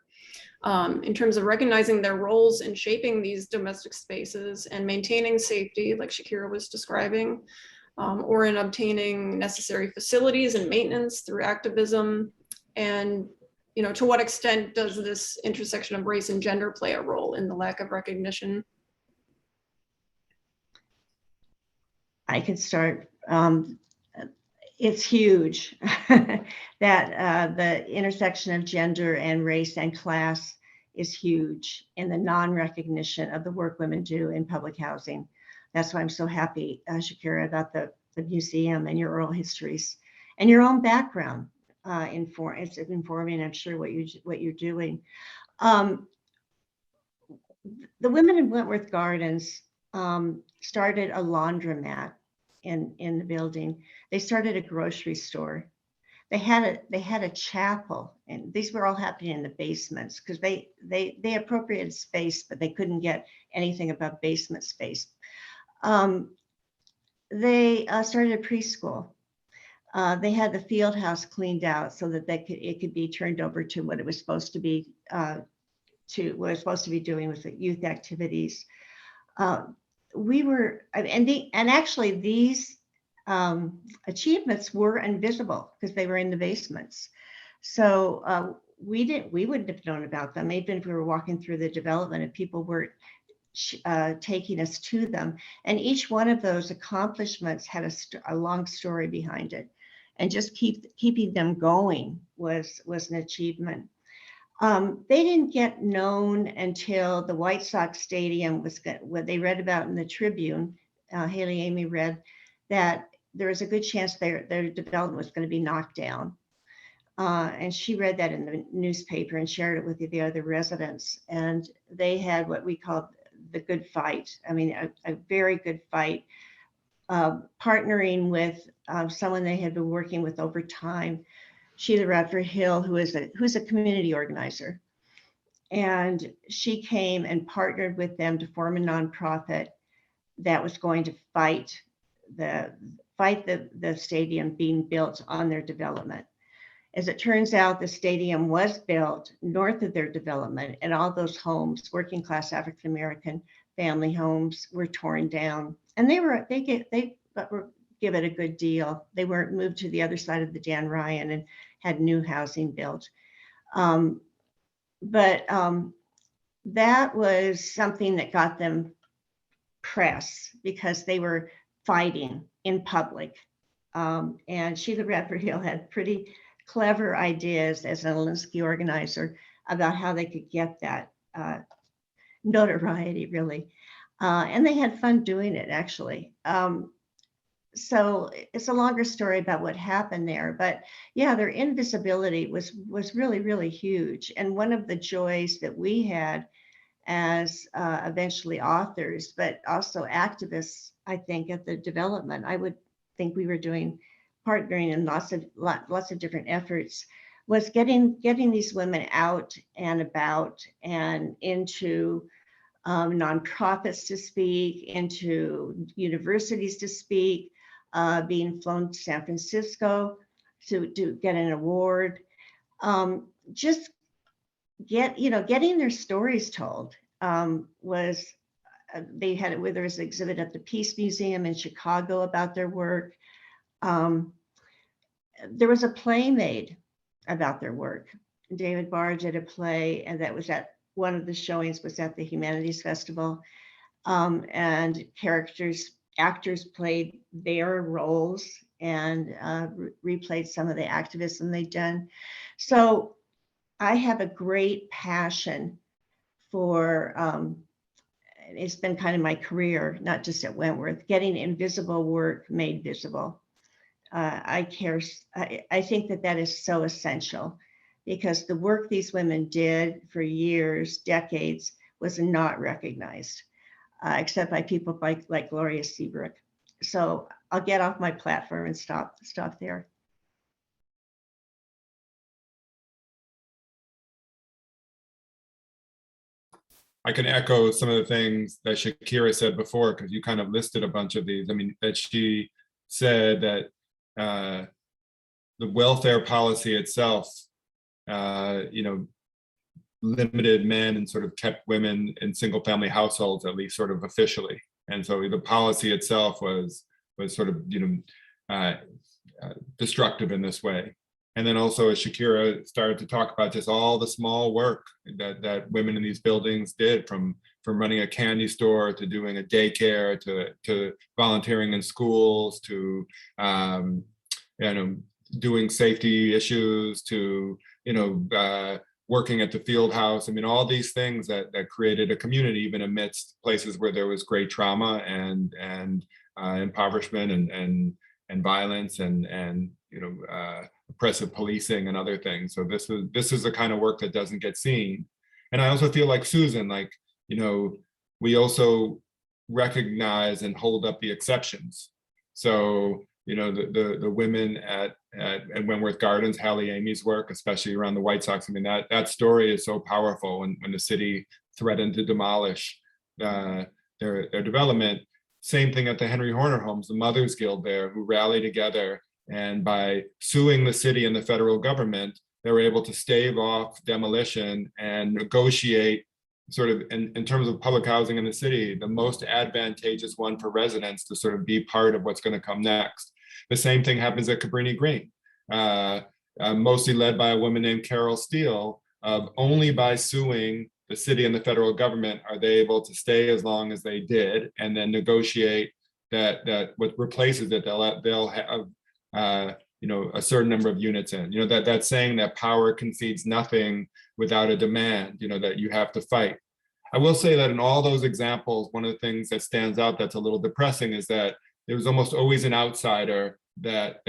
in terms of recognizing their roles in shaping these domestic spaces and maintaining safety, like Shakira was describing, or in obtaining necessary facilities and maintenance through activism? And to what extent does this intersection of race and gender play a role in the lack of recognition? I could start. It's huge that the intersection of gender and race and class is huge in the non-recognition of the work women do in public housing. That's why I'm so happy, Shakira, about the museum and your oral histories and your own background. It's informing, I'm sure, what you're doing. The women in Wentworth Gardens started a laundromat in the building. They started a grocery store. They had a chapel, and these were all happening in the basements because they appropriated space, but they couldn't get anything above basement space. They started a preschool. They had the field house cleaned out so that it could be turned over to what it was supposed to be doing with the youth activities. Actually these achievements were invisible because they were in the basements. So we wouldn't have known about them even if we were walking through the development and people weren't taking us to them. And each one of those accomplishments had a long story behind it. And just keeping them going was an achievement. They didn't get known until the White Sox Stadium what they read about in the Tribune. Haley Amy read that there was a good chance their development was going to be knocked down. And she read that in the newspaper and shared it with the other residents. And they had what we called the good fight. I mean, a very good fight, partnering with someone they had been working with over time, Sheila Radford Hill, who's a community organizer. And she came and partnered with them to form a nonprofit that was going to fight the stadium being built on their development. As it turns out, the stadium was built north of their development, and all those homes, working class African American family homes, were torn down. And they were given a good deal. They weren't moved to the other side of the Dan Ryan and had new housing built. But that was something that got them press because they were fighting in public. And Sheila Radford Hill had pretty clever ideas as an Alinsky organizer about how they could get that notoriety, really. And they had fun doing it, actually. So it's a longer story about what happened there, but yeah, their invisibility was really, really huge. And one of the joys that we had as eventually authors, but also activists, I think, at the development, I would think we were partnering in lots of different efforts, was getting these women out and about and into nonprofits to speak, into universities to speak, being flown to San Francisco to get an award. Just getting their stories told was, there was an exhibit at the Peace Museum in Chicago about their work. There was a play made about their work. David Barr did a play, and that was at one of the showings was at the Humanities Festival. And actors played their roles and replayed some of the activism they'd done. So I have a great passion for, it's been kind of my career, not just at Wentworth, getting invisible work made visible. I think that is so essential because the work these women did for years, decades, was not recognized, except by people like Gloria Seabrook. So I'll get off my platform and stop there. I can echo some of the things that Shakira said before, because you kind of listed a bunch of these. I mean, that she said that the welfare policy itself, limited men and sort of kept women in single family households, at least sort of officially. And so the policy itself was sort of, destructive in this way. And then also, as Shakira started to talk about just all the small work that women in these buildings did, from running a candy store to doing a daycare to volunteering in schools to doing safety issues to working at the field house. I mean, all these things that created a community even amidst places where there was great trauma and impoverishment and violence and oppressive policing and other things. So this is the kind of work that doesn't get seen. And I also feel like Susan, we also recognize and hold up the exceptions. So the women at Wentworth Gardens, Hallie Amy's work, especially around the White Sox. I mean, that story is so powerful. When the city threatened to demolish their development. Same thing at the Henry Horner Homes, the Mothers Guild there, who rallied together, and by suing the city and the federal government, they were able to stave off demolition and negotiate sort of in terms of public housing in the city, the most advantageous one for residents to sort of be part of what's going to come next. The same thing happens at Cabrini Green, mostly led by a woman named Carol Steele. Only by suing the city and the federal government are they able to stay as long as they did, and then negotiate that what replaces it, they'll have a certain number of units in. That saying that power concedes nothing without a demand, that you have to fight. I will say that in all those examples, one of the things that stands out that's a little depressing is that there's almost always an outsider that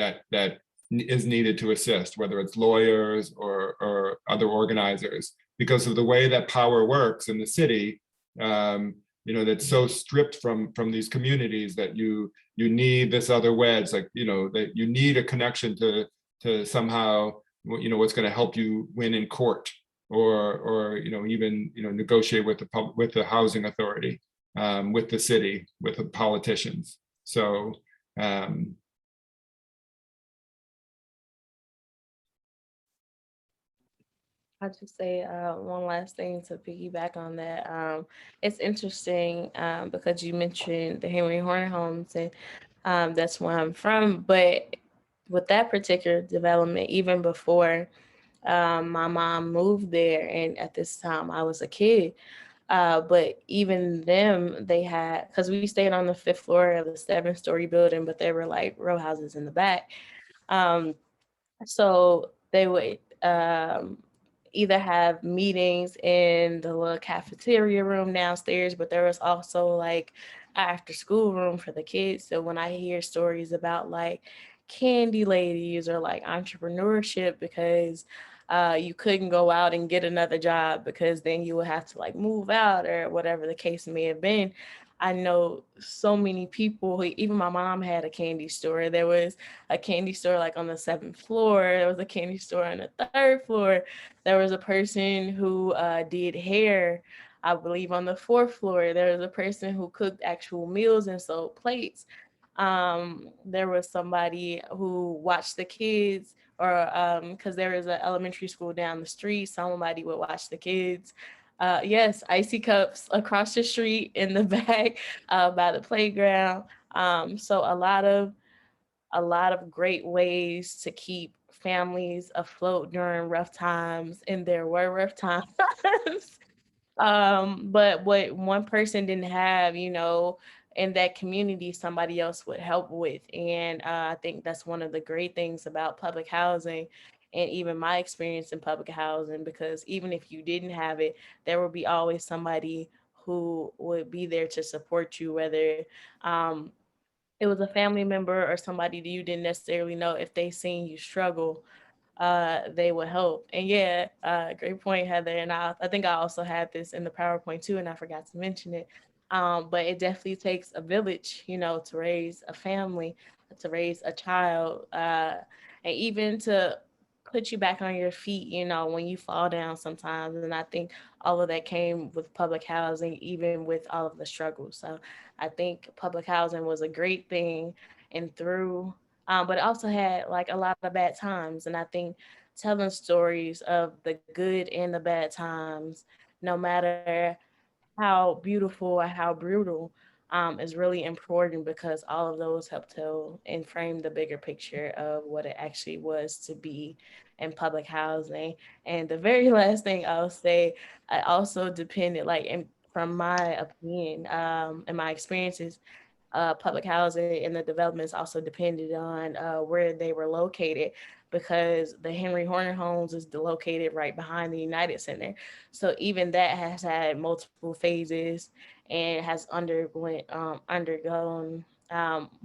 is needed to assist, whether it's lawyers or other organizers, because of the way that power works in the city. That's so stripped from these communities that you need this other wedge, that you need a connection to somehow what's going to help you win in court, or even negotiate with the housing authority, with the city, with the politicians. So I'll just say one last thing to piggyback on that. It's interesting because you mentioned the Henry Horner Homes, and that's where I'm from. But with that particular development, even before my mom moved there, and at this time I was a kid, but even them, they had, because we stayed on the 5th floor of the 7-story building, but there were like row houses in the back. So they would either have meetings in the little cafeteria room downstairs, but there was also like after school room for the kids. So when I hear stories about like candy ladies or like entrepreneurship, because you couldn't go out and get another job because then you would have to like move out or whatever the case may have been. I know so many people, even my mom had a candy store. There was a candy store like on the 7th floor. There was a candy store on the 3rd floor. There was a person who did hair, I believe, on the 4th floor. There was a person who cooked actual meals and sold plates. There was somebody who watched the kids, or because there is an elementary school down the street, somebody would watch the kids. Yes, icy cups across the street in the back by the playground. So a lot of great ways to keep families afloat during rough times, and there were rough times. But what one person didn't have, in that community, somebody else would help with. And I think that's one of the great things about public housing, and even my experience in public housing, because even if you didn't have it, there would be always somebody who would be there to support you, whether it was a family member or somebody that you didn't necessarily know. If they seen you struggle, they would help. And yeah, great point, Heather. And I think I also had this in the PowerPoint too, and I forgot to mention it. But it definitely takes a village, to raise a family, to raise a child, and even to put you back on your feet, when you fall down sometimes. And I think all of that came with public housing, even with all of the struggles. So I think public housing was a great thing and but it also had like a lot of bad times. And I think telling stories of the good and the bad times, no matter how beautiful or how brutal, is really important because all of those help tell and frame the bigger picture of what it actually was to be in public housing. And the very last thing I'll say, I also depended, from my opinion, and my experiences, public housing and the developments also depended on where they were located, because the Henry Horner Homes is located right behind the United Center. So even that has had multiple phases and has undergone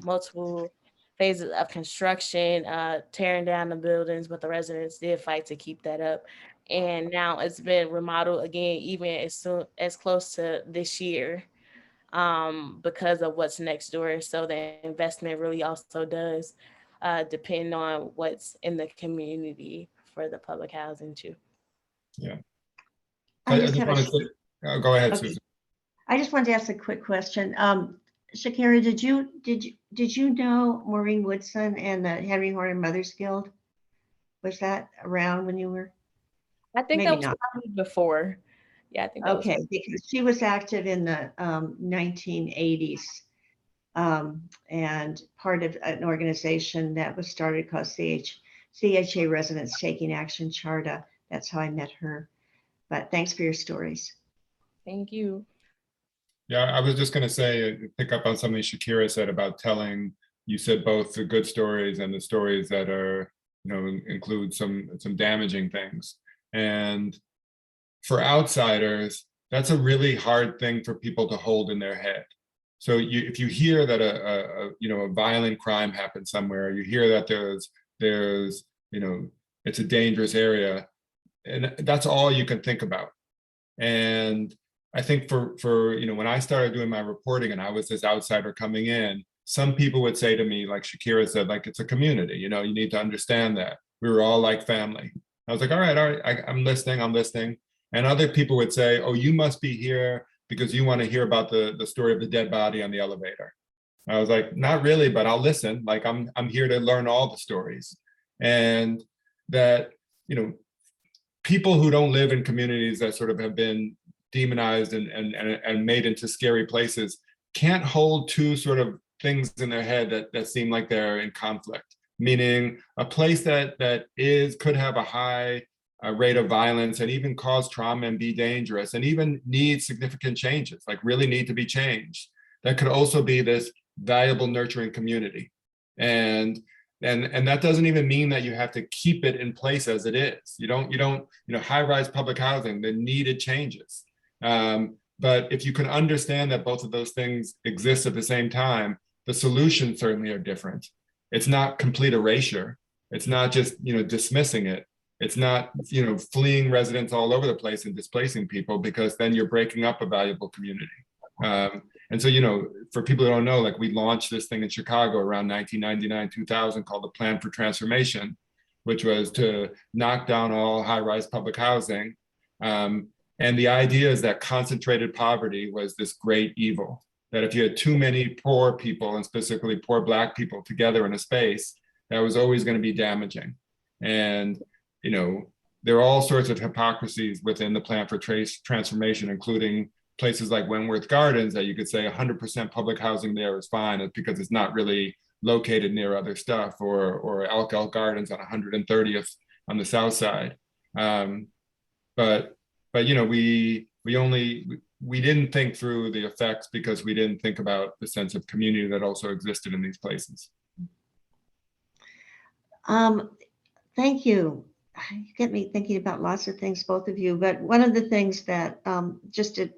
multiple phases of construction, tearing down the buildings, but the residents did fight to keep that up. And now it's been remodeled again, even as close to this year, because of what's next door. So the investment really also does depend on what's in the community for the public housing too. Yeah. I I just just have a, wanted to, go ahead, okay. Susan. I just wanted to ask a quick question. Shakira, did you know Maureen Woodson and the Henry Horner Mothers Guild? Was that around when you were? I think that Maybe was not. probably before. Yeah, I think that was. Okay, because she was active in the 1980s, and part of an organization that was started called CHA Residents Taking Action Charta. That's how I met her. But thanks for your stories. Thank you. Yeah, I was just going to say, pick up on something Shakira said about telling. You said both the good stories and the stories that are, include some damaging things. And for outsiders, that's a really hard thing for people to hold in their head. So if you hear that a violent crime happened somewhere, you hear that there's it's a dangerous area, and that's all you can think about. And I think for when I started doing my reporting and I was this outsider coming in, some people would say to me, like Shakira said, like, it's a community, you need to understand that we were all like family. I was like, all right, I'm listening. And other people would say, oh, you must be here because you want to hear about the story of the dead body on the elevator. I was like, not really, but I'll listen. Like, I'm here to learn all the stories. And that, people who don't live in communities that sort of have been demonized and made into scary places can't hold two sort of things in their head that seem like they're in conflict. Meaning a place that could have a high rate of violence and even cause trauma and be dangerous and even need significant changes, like really need to be changed. That could also be this valuable, nurturing community. And that doesn't even mean that you have to keep it in place as it is. You don't, high-rise public housing, the needed changes. But if you can understand that both of those things exist at the same time, the solutions certainly are different. It's not complete erasure. It's not just, dismissing it. It's not, fleeing residents all over the place and displacing people, because then you're breaking up a valuable community. And so, for people who don't know, like, we launched this thing in Chicago around 1999, 2000 called the Plan for Transformation, which was to knock down all high-rise public housing. And the idea is that concentrated poverty was this great evil, that if you had too many poor people, and specifically poor Black people, together in a space, that was always going to be damaging. And, there are all sorts of hypocrisies within the Plan for Transformation, including places like Wentworth Gardens, that you could say 100% public housing there is fine because it's not really located near other stuff, or Elk Elk Gardens on 130th on the south side. But we didn't think through the effects because we didn't think about the sense of community that also existed in these places. Thank you. You get me thinking about lots of things, both of you. But one of the things that just to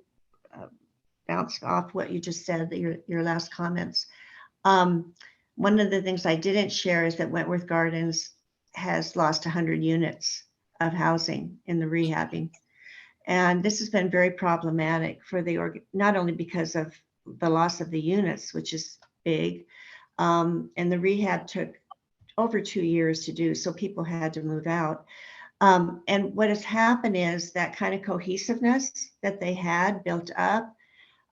bounce off what you just said, your last comments. One of the things I didn't share is that Wentworth Gardens has lost 100 units of housing in the rehabbing. And this has been very problematic for not only because of the loss of the units, which is big, and the rehab took over 2 years to do. So people had to move out. And what has happened is that kind of cohesiveness that they had built up.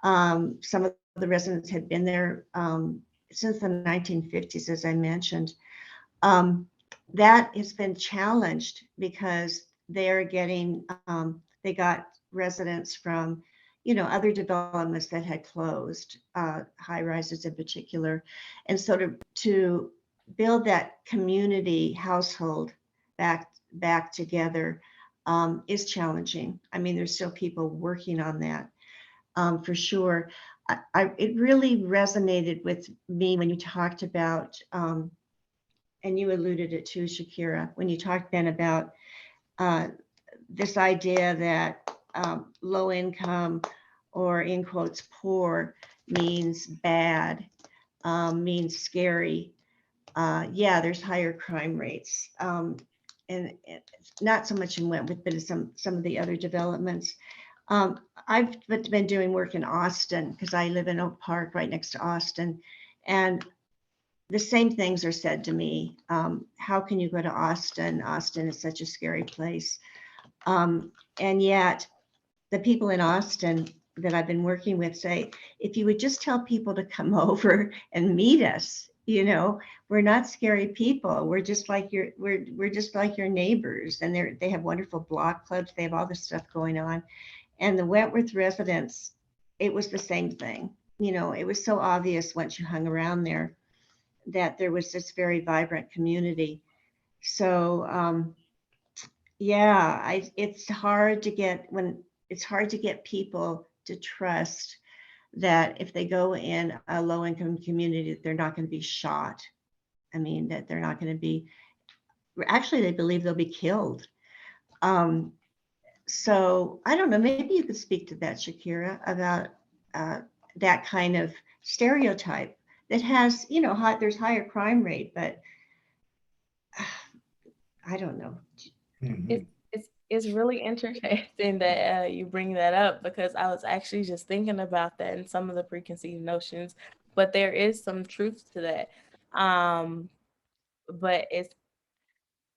Some of the residents had been there since the 1950s, as I mentioned. That has been challenged because they're getting, they got residents from, other developments that had closed, high rises in particular. And so to build that community household back together is challenging. I mean, there's still people working on that for sure. It really resonated with me when you talked about, and you alluded it to, Shakira, when you talked then about this idea that low income, or in quotes poor, means bad, means scary. Yeah, there's higher crime rates, and not so much in Wentworth, but in some of the other developments. I've been doing work in Austin because I live in Oak Park, right next to Austin, and the same things are said to me. How can you go to Austin? Austin is such a scary place. And yet, the people in Austin that I've been working with say, if you would just tell people to come over and meet us, we're not scary people. We're just like we're just like your neighbors. And they have wonderful block clubs. They have all this stuff going on. And the Wentworth residents, it was the same thing. It was so obvious once you hung around there that there was this very vibrant community. So yeah, it's hard to get people to trust that if they go in a low income community, they're not going to be shot. I mean, that they're not going to be, actually, they believe they'll be killed. So I don't know, maybe you could speak to that, Shakira, about that kind of stereotype that has, there's higher crime rate, but I don't know. It's really interesting that you bring that up, because I was actually just thinking about that and some of the preconceived notions, but there is some truth to that. But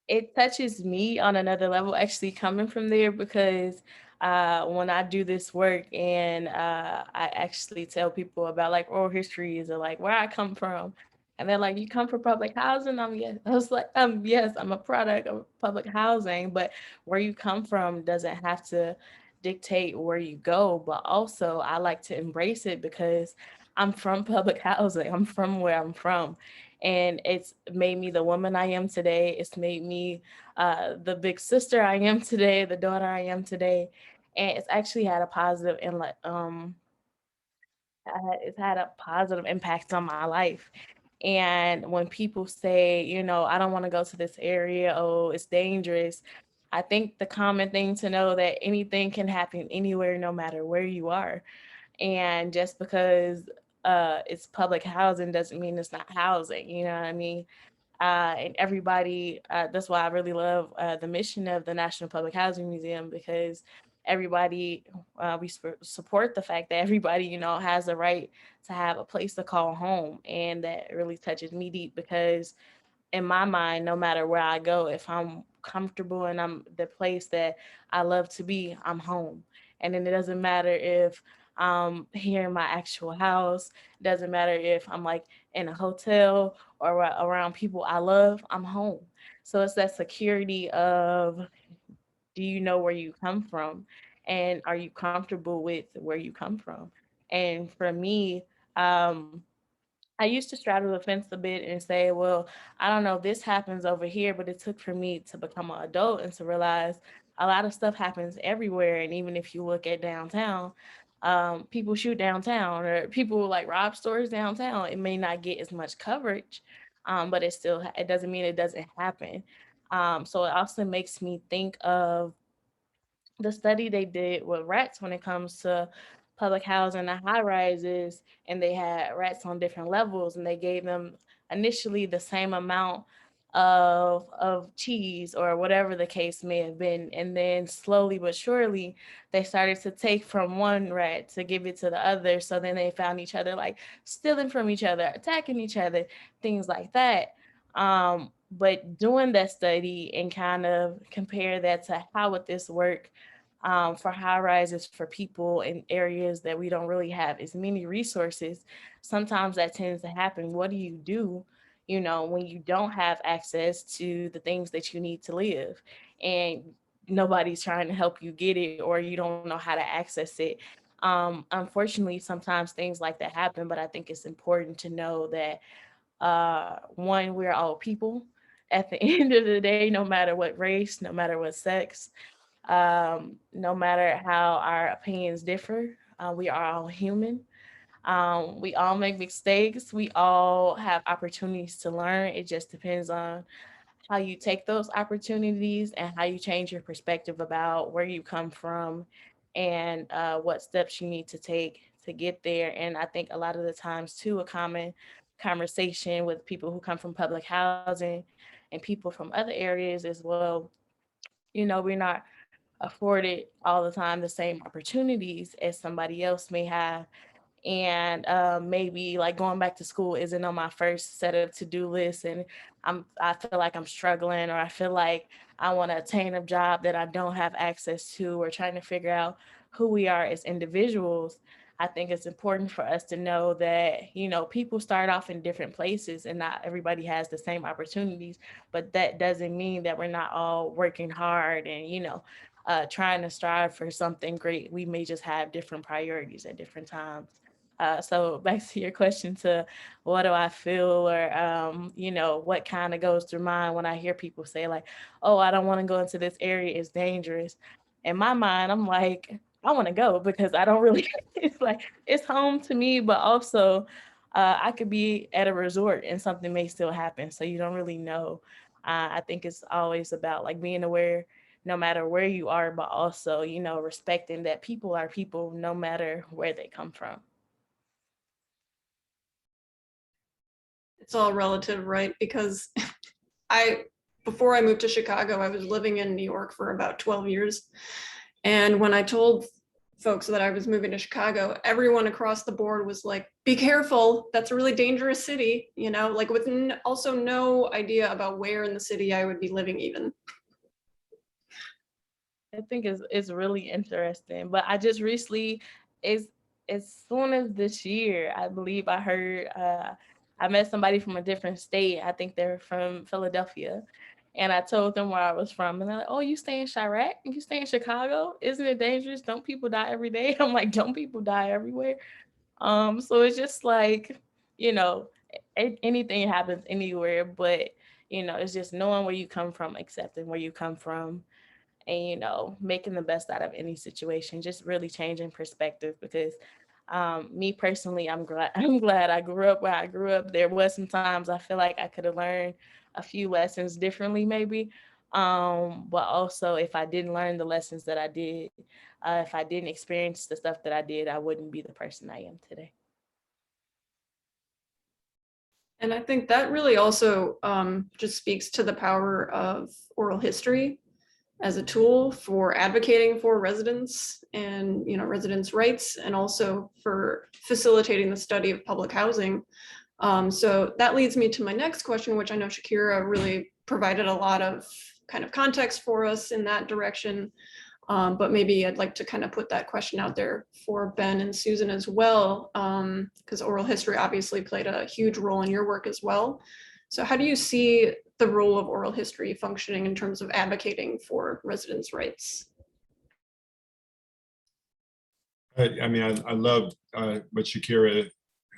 it touches me on another level actually coming from there, because when I do this work and I actually tell people about like oral histories or like where I come from, and they're like, you come from public housing? Yes. I was like, yes, I'm a product of public housing, but where you come from doesn't have to dictate where you go. But also I like to embrace it because I'm from public housing. I'm from where I'm from. And it's made me the woman I am today. It's made me the big sister I am today, the daughter I am today. And it's actually had a positive it's had a positive impact on my life. And when people say, I don't want to go to this area, oh, it's dangerous, I think the common thing to know that anything can happen anywhere, no matter where you are. And just because it's public housing doesn't mean it's not housing, you know what I mean? And everybody, that's why I really love the mission of the National Public Housing Museum, because everybody, we support the fact that everybody, has the right to have a place to call home. And that really touches me deep, because in my mind, no matter where I go, if I'm comfortable and I'm the place that I love to be, I'm home. And then it doesn't matter if I'm here in my actual house, it doesn't matter if I'm like in a hotel or around people I love, I'm home. So it's that security of, do you know where you come from? And are you comfortable with where you come from? And for me, I used to straddle the fence a bit and say, well, I don't know, this happens over here, but it took for me to become an adult and to realize a lot of stuff happens everywhere. And even if you look at downtown, people shoot downtown, or people like rob stores downtown. It may not get as much coverage, but it doesn't mean it doesn't happen. So it also makes me think of the study they did with rats when it comes to public housing and high rises, and they had rats on different levels, and they gave them initially the same amount of cheese or whatever the case may have been, and then slowly but surely they started to take from one rat to give it to the other. So then they found each other like stealing from each other, attacking each other, things like that. But doing that study and kind of compare that to how would this work for high rises for people in areas that we don't really have as many resources, sometimes that tends to happen. What do you do, you know, when you don't have access to the things that you need to live and nobody's trying to help you get it, or you don't know how to access it? Unfortunately, sometimes things like that happen, but I think it's important to know that one, we're all people at the end of the day, no matter what race, no matter what sex, no matter how our opinions differ, we are all human. We all make mistakes. We all have opportunities to learn. It just depends on how you take those opportunities and how you change your perspective about where you come from and what steps you need to take to get there. And I think a lot of the times, too, a common conversation with people who come from public housing and people from other areas as well, you know, we're not afforded all the time the same opportunities as somebody else may have. And maybe like going back to school isn't on my first set of to-do lists, and I feel like I'm struggling, or I feel like I want to attain a job that I don't have access to, or trying to figure out who we are as individuals. I think it's important for us to know that, you know, people start off in different places and not everybody has the same opportunities, but that doesn't mean that we're not all working hard and, you know, trying to strive for something great. We may just have different priorities at different times. So back to your question to what do I feel, or, you know, what kind of goes through mind when I hear people say like, oh, I don't want to go into this area, it's dangerous. In my mind, I'm like, I want to go because I don't really, it's like, it's home to me, but also I could be at a resort and something may still happen. So you don't really know. I think it's always about like being aware no matter where you are, but also, you know, respecting that people are people no matter where they come from. It's all relative, right? Because before I moved to Chicago, I was living in New York for about 12 years. And when I told folks that I was moving to Chicago, everyone across the board was like, be careful, that's a really dangerous city, you know, like with also no idea about where in the city I would be living even. I think it's really interesting, but I just recently, is as soon as this year, I believe I heard, I met somebody from a different state. I think they're from Philadelphia, and I told them where I was from, and they're like, "Oh, you stay in Chirac? You stay in Chicago? Isn't it dangerous? Don't people die every day?" I'm like, "Don't people die everywhere?" So it's just like, you know, anything happens anywhere, but you know, it's just knowing where you come from, accepting where you come from, and you know, making the best out of any situation, just really changing perspective. Because me personally, I'm glad I grew up where I grew up. There was some times I feel like I could have learned a few lessons differently maybe, but also if I didn't learn the lessons that I did, if I didn't experience the stuff that I did, I wouldn't be the person I am today. And I think that really also just speaks to the power of oral history as a tool for advocating for residents and, you know, residents' rights, and also for facilitating the study of public housing. So that leads me to my next question, which I know Shakira really provided a lot of kind of context for us in that direction. But maybe I'd like to kind of put that question out there for Ben and Susan as well, because oral history obviously played a huge role in your work as well. So how do you see the role of oral history functioning in terms of advocating for residents' rights? I mean, I loved what Shakira,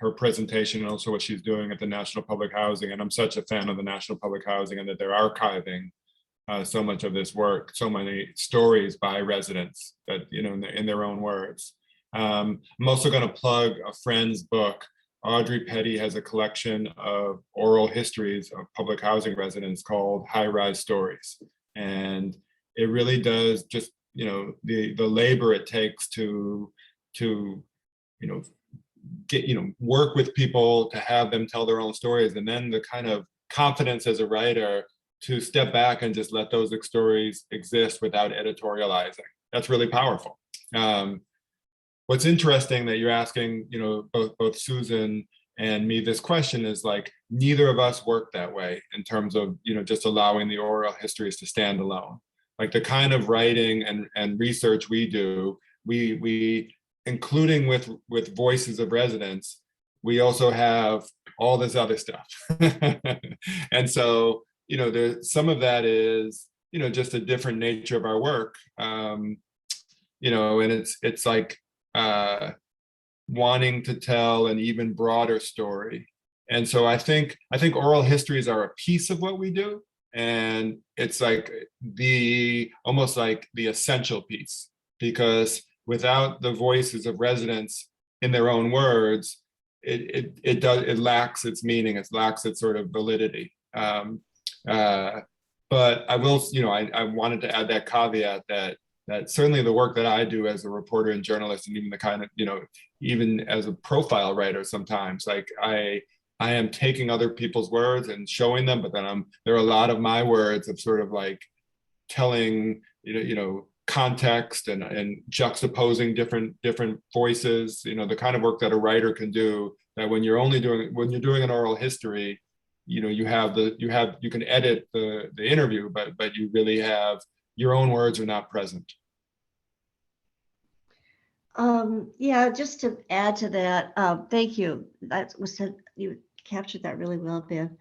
her presentation, and also what she's doing at the National Public Housing. And I'm such a fan of the National Public Housing, and that they're archiving so much of this work, so many stories by residents that, you know, in their own words. I'm also going to plug a friend's book. Audrey Petty has a collection of oral histories of public housing residents called High Rise Stories. And it really does just, you know, the labor it takes to, you know, get, you know, work with people, to have them tell their own stories, and then the kind of confidence as a writer to step back and just let those stories exist without editorializing. That's really powerful. What's interesting that you're asking, you know, both Susan and me this question is like, neither of us work that way in terms of, just allowing the oral histories to stand alone. Like the kind of writing and research we do, we including with voices of residents, we also have all this other stuff. And so, there's some of that is, just a different nature of our work. And it's like wanting to tell an even broader story. And so I think oral histories are a piece of what we do. And it's like almost like the essential piece, because without the voices of residents in their own words, it lacks its meaning, it lacks its sort of validity. But I will, I wanted to add that caveat that certainly the work that I do as a reporter and journalist, and even the kind of, even as a profile writer, sometimes like I am taking other people's words and showing them, but then there are a lot of my words of sort of like telling, context and juxtaposing different voices, the kind of work that a writer can do, that when you're doing an oral history, you can edit the interview, but you really have your own words are not present. Yeah, just to add to that, thank you. You captured that really well, Ben.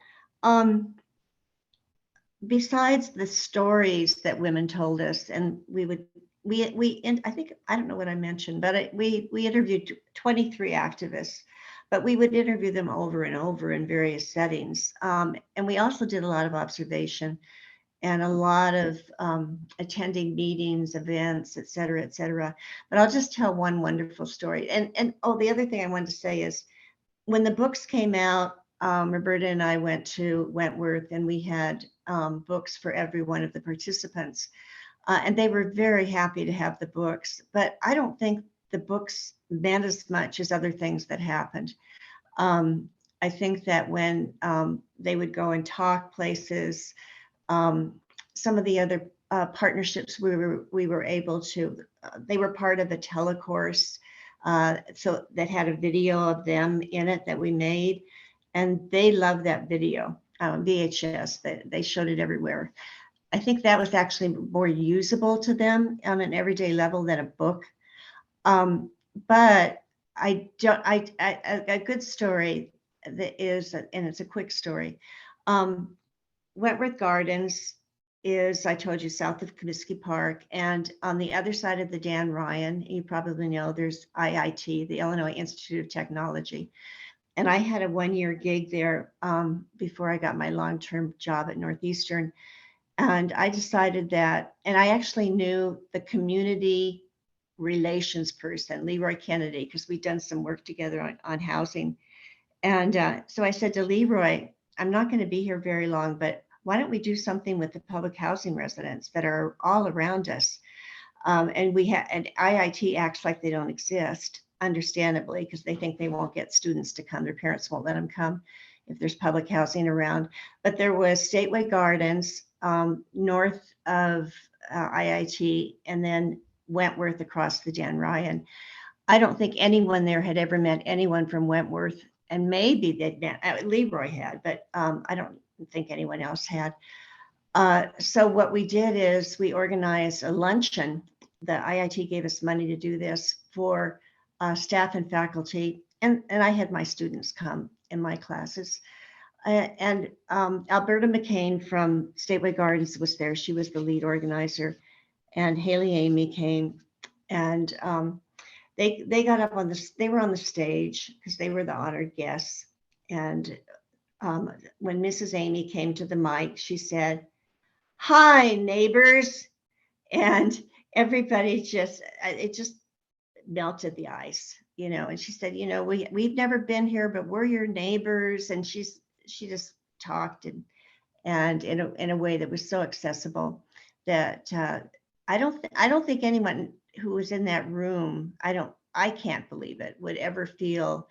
Besides the stories that women told us, and I think, I don't know what I mentioned, but we interviewed 23 activists, but we would interview them over and over in various settings. And we also did a lot of observation and a lot of attending meetings, events, et cetera, et cetera. But I'll just tell one wonderful story. And the other thing I wanted to say is, when the books came out, Roberta and I went to Wentworth, and we had books for every one of the participants. And they were very happy to have the books, but I don't think the books meant as much as other things that happened. I think that when they would go and talk places, some of the other partnerships we were able to, they were part of a telecourse, so that had a video of them in it that we made, and they loved that video, VHS, that they showed it everywhere. I think that was actually more usable to them on an everyday level than a book. But a good story that is, and it's a quick story. Wentworth Gardens is, I told you, south of Comiskey Park, and on the other side of the Dan Ryan, you probably know, there's IIT, the Illinois Institute of Technology. And I had a one-year gig there before I got my long-term job at Northeastern. And I decided that, and I actually knew the community relations person, Leroy Kennedy, because we'd done some work together on housing. And so I said to Leroy, I'm not going to be here very long, but why don't we do something with the public housing residents that are all around us? And IIT acts like they don't exist, understandably, because they think they won't get students to come. Their parents won't let them come if there's public housing around. But there was Stateway Gardens north of IIT, and then Wentworth across the Dan Ryan. I don't think anyone there had ever met anyone from Wentworth, and maybe they'd met, Leroy had, but I don't think anyone else had. So what we did is we organized a luncheon. The IIT gave us money to do this for staff and faculty, and I had my students come in my classes. And Alberta McCain from Stateway Gardens was there. She was the lead organizer, and Haley Amy came, and they got up on they were on the stage because they were the honored guests. And when Mrs. Amy came to the mic, she said, "Hi, neighbors," and everybody it just melted the ice, And she said, we've never been here, but we're your neighbors. And she just talked and in a way that was so accessible that I don't think anyone who was in that room, I can't believe it, would ever feel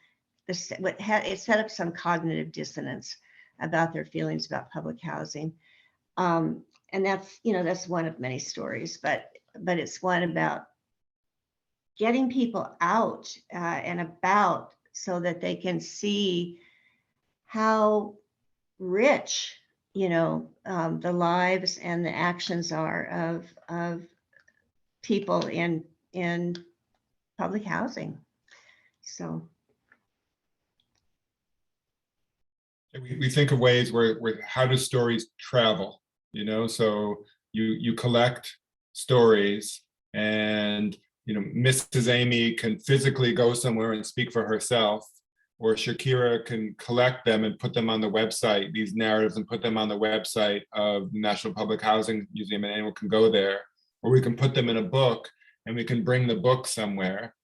this. It set up some cognitive dissonance about their feelings about public housing, and that's one of many stories, but it's one about getting people out and about so that they can see how rich, the lives and the actions are of people in public housing. So We think of ways where how do stories travel, so you collect stories, and Mrs. Amy can physically go somewhere and speak for herself, or Shakira can collect them and put them on the website, these narratives, and put them on the website of the National Public Housing Museum, and anyone can go there. Or we can put them in a book and we can bring the book somewhere.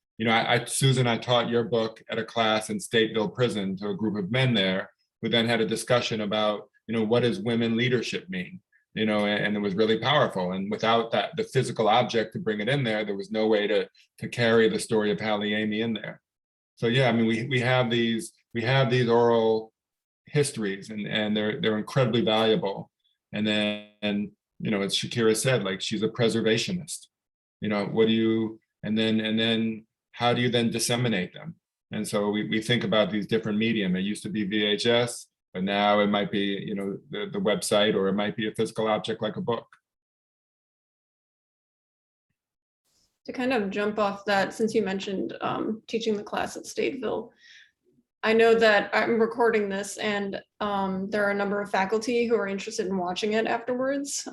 Susan, I taught your book at a class in Stateville Prison to a group of men there, who then had a discussion about, what does women leadership mean? And it was really powerful. And without that, the physical object to bring it in there was no way to carry the story of Hallie Amy in there. So yeah, I mean, we have these oral histories, and they're incredibly valuable. And then, as Shakira said, like, she's a preservationist. What do you, and then how do you then disseminate them? And so we think about these different medium. It used to be VHS, but now it might be, the website, or it might be a physical object like a book. To kind of jump off that, since you mentioned teaching the class at Stateville, I know that I'm recording this, and there are a number of faculty who are interested in watching it afterwards.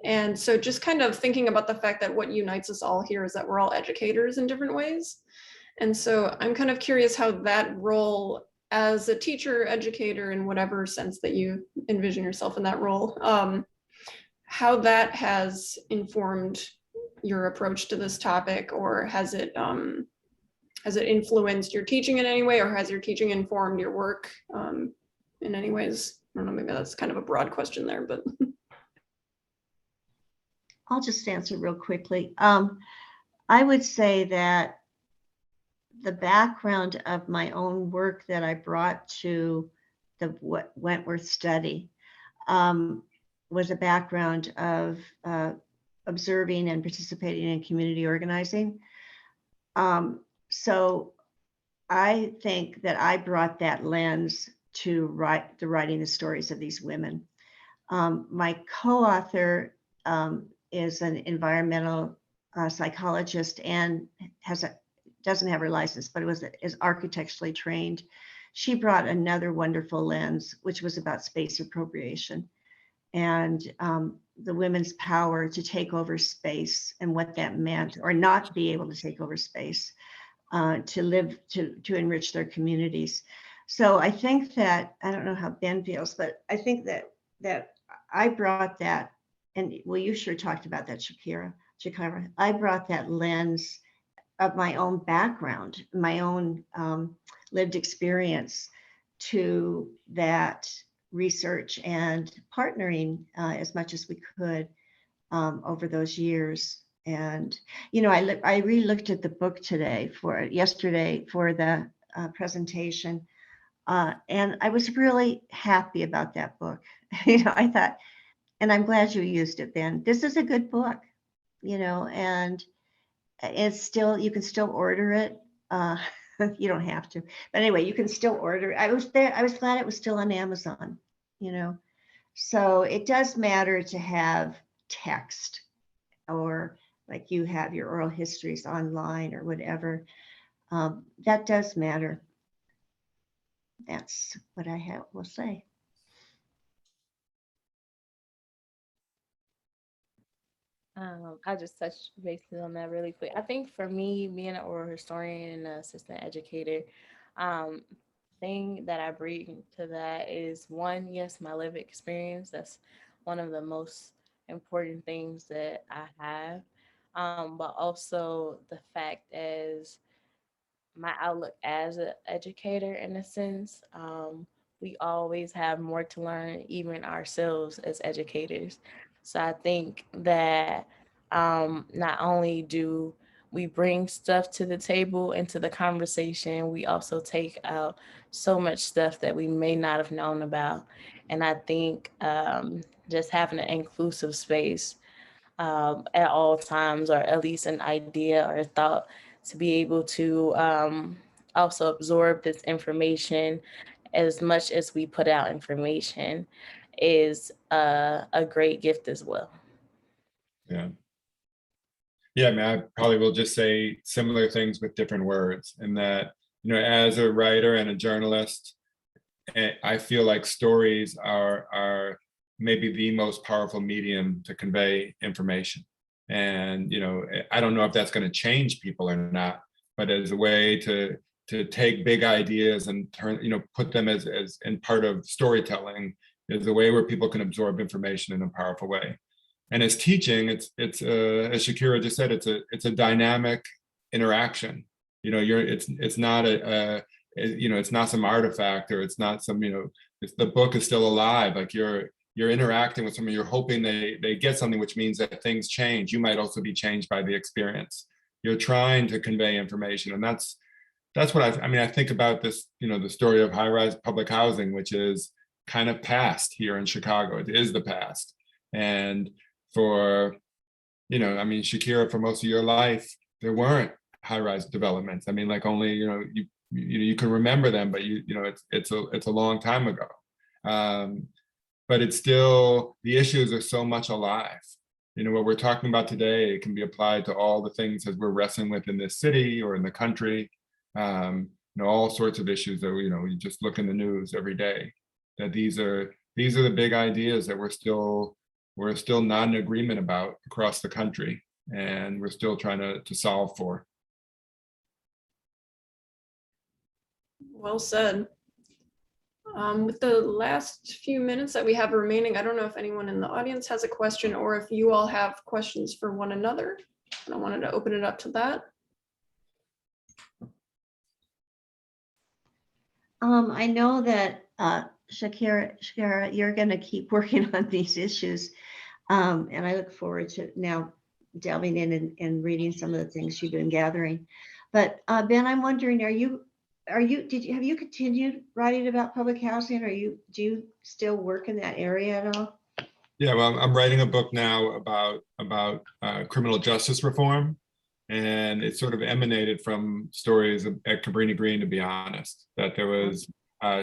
And so just kind of thinking about the fact that what unites us all here is that we're all educators in different ways. And so I'm kind of curious how that role as a teacher, educator, in whatever sense that you envision yourself in that role, how that has informed your approach to this topic, or has it influenced your teaching in any way, or has your teaching informed your work in any ways? I don't know, maybe that's kind of a broad question there, but. I'll just answer real quickly. I would say that the background of my own work that I brought to the Wentworth study was a background of observing and participating in community organizing. So I think that I brought that lens to writing the stories of these women. My co-author is an environmental psychologist and doesn't have her license, but is architecturally trained. She brought another wonderful lens, which was about space appropriation and the women's power to take over space and what that meant, or not be able to take over space, to live, to enrich their communities. So I think that, I don't know how Ben feels, but I think that I brought that, and well, you sure talked about that, Shakira. I brought that lens of my own background, my own lived experience to that research and partnering as much as we could over those years. And, I re-looked at the book yesterday for the presentation, and I was really happy about that book. I thought, and I'm glad you used it, Ben. This is a good book, and it's still, you can still order it. You don't have to, but anyway, you can still order it. I was glad it was still on Amazon, So it does matter to have text, or like you have your oral histories online or whatever. That does matter. That's what I will say. I just touched basically on that really quick. I think for me, being an oral historian and an assistant educator, thing that I bring to that is, one, yes, my lived experience. That's one of the most important things that I have. But also the fact as my outlook as an educator, in a sense, we always have more to learn, even ourselves as educators. So I think that not only do we bring stuff to the table into the conversation, we also take out so much stuff that we may not have known about. And I think just having an inclusive space at all times, or at least an idea or a thought to be able to also absorb this information as much as we put out information is a great gift as well. Yeah. Yeah, I mean, I probably will just say similar things with different words, and that, you know, as a writer and a journalist, I feel like stories are maybe the most powerful medium to convey information. And, you know, I don't know if that's going to change people or not, but as a way to take big ideas and turn, you know, put them as in part of storytelling is a way where people can absorb information in a powerful way. And as teaching, it's as Shakira just said, it's a dynamic interaction. You know, it's not you know, it's not some artifact, or it's not some, you know, the book is still alive. Like you're interacting with someone, you're hoping they get something, which means that things change. You might also be changed by the experience. You're trying to convey information, and that's what I mean. I think about this, you know, the story of high-rise public housing, which is kind of past here in Chicago. It is the past. And for, you know, I mean, Shakira, for most of your life, there weren't high-rise developments. I mean, like only, you know, you can remember them, but you know, it's a long time ago. But it's still, the issues are so much alive. You know, what we're talking about today can be applied to all the things that we're wrestling with in this city or in the country. You know, all sorts of issues that, you know, you just look in the news every day, that these are the big ideas that we're still not in agreement about across the country, and we're still trying to solve for. Well said. With the last few minutes that we have remaining, I don't know if anyone in the audience has a question, or if you all have questions for one another. And I wanted to open it up to that. I know that Shakira, you're going to keep working on these issues, and I look forward to now delving in and reading some of the things you've been gathering. But Ben, I'm wondering, have you continued writing about public housing, or do you still work in that area at all? Yeah, well, I'm writing a book now about criminal justice reform, and it sort of emanated from stories at Cabrini Green, to be honest, that there was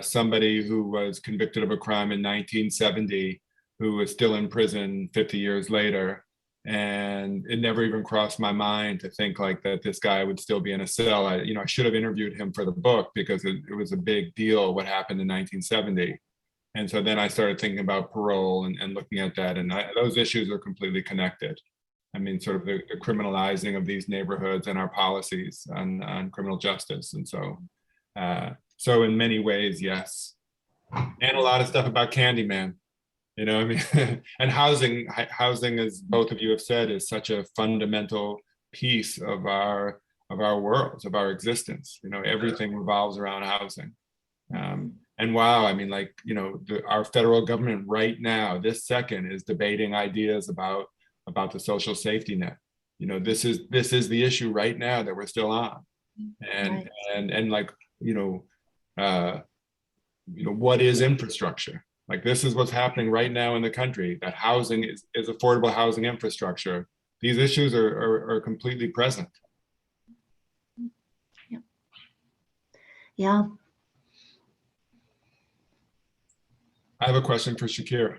somebody who was convicted of a crime in 1970 who was still in prison 50 years later. And it never even crossed my mind to think like that this guy would still be in a cell. I should have interviewed him for the book, because it was a big deal what happened in 1970. And so then I started thinking about parole and looking at that, and those issues are completely connected. I mean, sort of the criminalizing of these neighborhoods and our policies on criminal justice. And so in many ways, yes. And a lot of stuff about Candyman, you know, I mean, and housing, as both of you have said, is such a fundamental piece of our worlds, of our existence. You know, everything revolves around housing. And wow, I mean, like, you know, our federal government right now, this second, is debating ideas about the social safety net. You know, this is the issue right now that we're still on. And right. and like, you know, what is infrastructure? Like, this is what's happening right now in the country, that housing is affordable housing infrastructure. These issues are completely present. Yeah. I have a question for Shakira.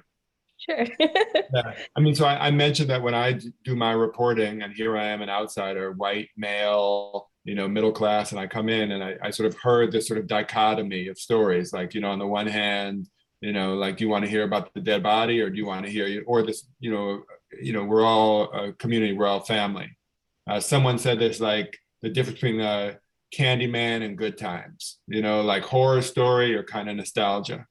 Sure. Yeah. I mean, so I mentioned that when I do my reporting, and here I am, an outsider, white, male, you know, middle class, and I come in and I sort of heard this sort of dichotomy of stories. Like, you know, on the one hand, you know, like, you want to hear about the dead body, or do you want to hear, or this, you know, we're all a community, we're all family. Someone said this, like, the difference between Candyman and Good Times, you know, like horror story or kind of nostalgia.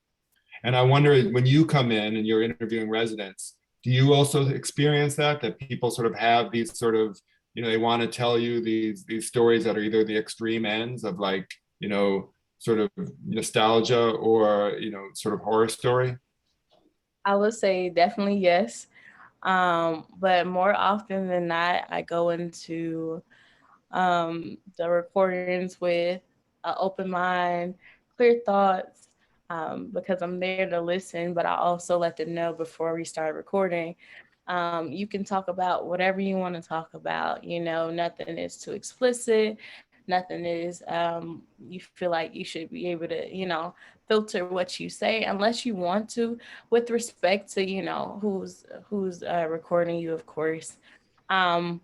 And I wonder, when you come in and you're interviewing residents, do you also experience that people sort of have these sort of, you know, they want to tell you these stories that are either the extreme ends of, like, you know, sort of nostalgia, or, you know, sort of horror story? I would say definitely yes. But more often than not, I go into the recordings with an open mind, clear thoughts, because I'm there to listen, but I also let them know before we start recording, you can talk about whatever you want to talk about, you know, nothing is too explicit, nothing is. You feel like you should be able to, filter what you say unless you want to, with respect to, who's recording you, of course. Um,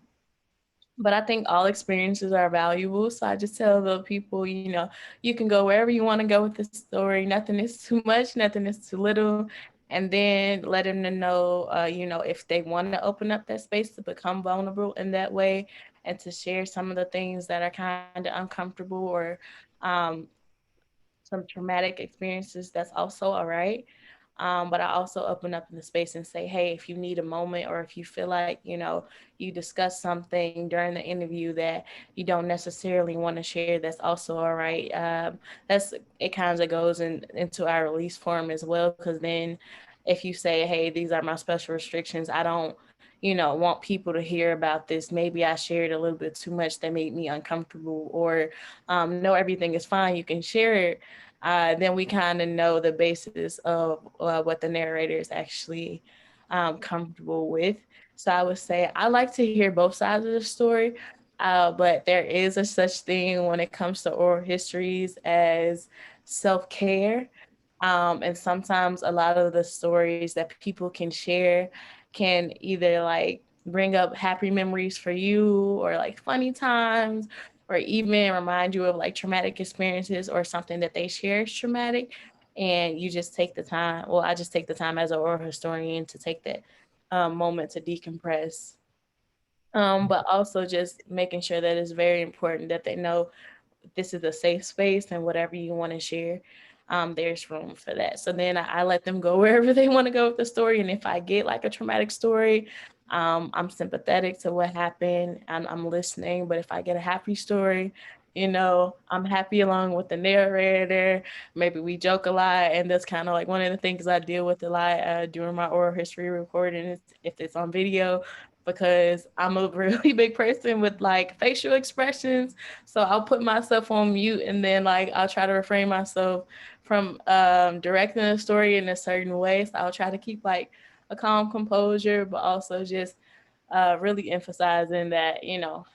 but I think all experiences are valuable. So I just tell the people, you can go wherever you want to go with the story. Nothing is too much, nothing is too little. And then let them know, if they want to open up that space to become vulnerable in that way and to share some of the things that are kind of uncomfortable or um, some traumatic experiences, that's also all right. But I also open up in the space and say, hey, if you need a moment or if you feel like, you discuss something during the interview that you don't necessarily want to share, that's also all right. It kind of goes into our release form as well, because then if you say, hey, these are my special restrictions, I don't, want people to hear about this. Maybe I shared a little bit too much that made me uncomfortable, or no, everything is fine, you can share it. Then we kind of know the basis of what the narrator is actually comfortable with. So I would say I like to hear both sides of the story, but there is a such thing when it comes to oral histories as self-care. And sometimes a lot of the stories that people can share can either like bring up happy memories for you or like funny times, or even remind you of like traumatic experiences or something that they share is traumatic. And you just take the time, well, I just take the time as an oral historian to take that moment to decompress. But also just making sure that it's very important that they know this is a safe space, and whatever you want to share, there's room for that. So then I let them go wherever they want to go with the story. And if I get like a traumatic story, I'm sympathetic to what happened and I'm listening. But if I get a happy story, I'm happy along with the narrator. Maybe we joke a lot. And that's kind of like one of the things I deal with a lot during my oral history recording, is if it's on video, because I'm a really big person with like facial expressions. So I'll put myself on mute, and then like I'll try to refrain myself from directing the story in a certain way. So I'll try to keep like a calm composure, but also just really emphasizing that,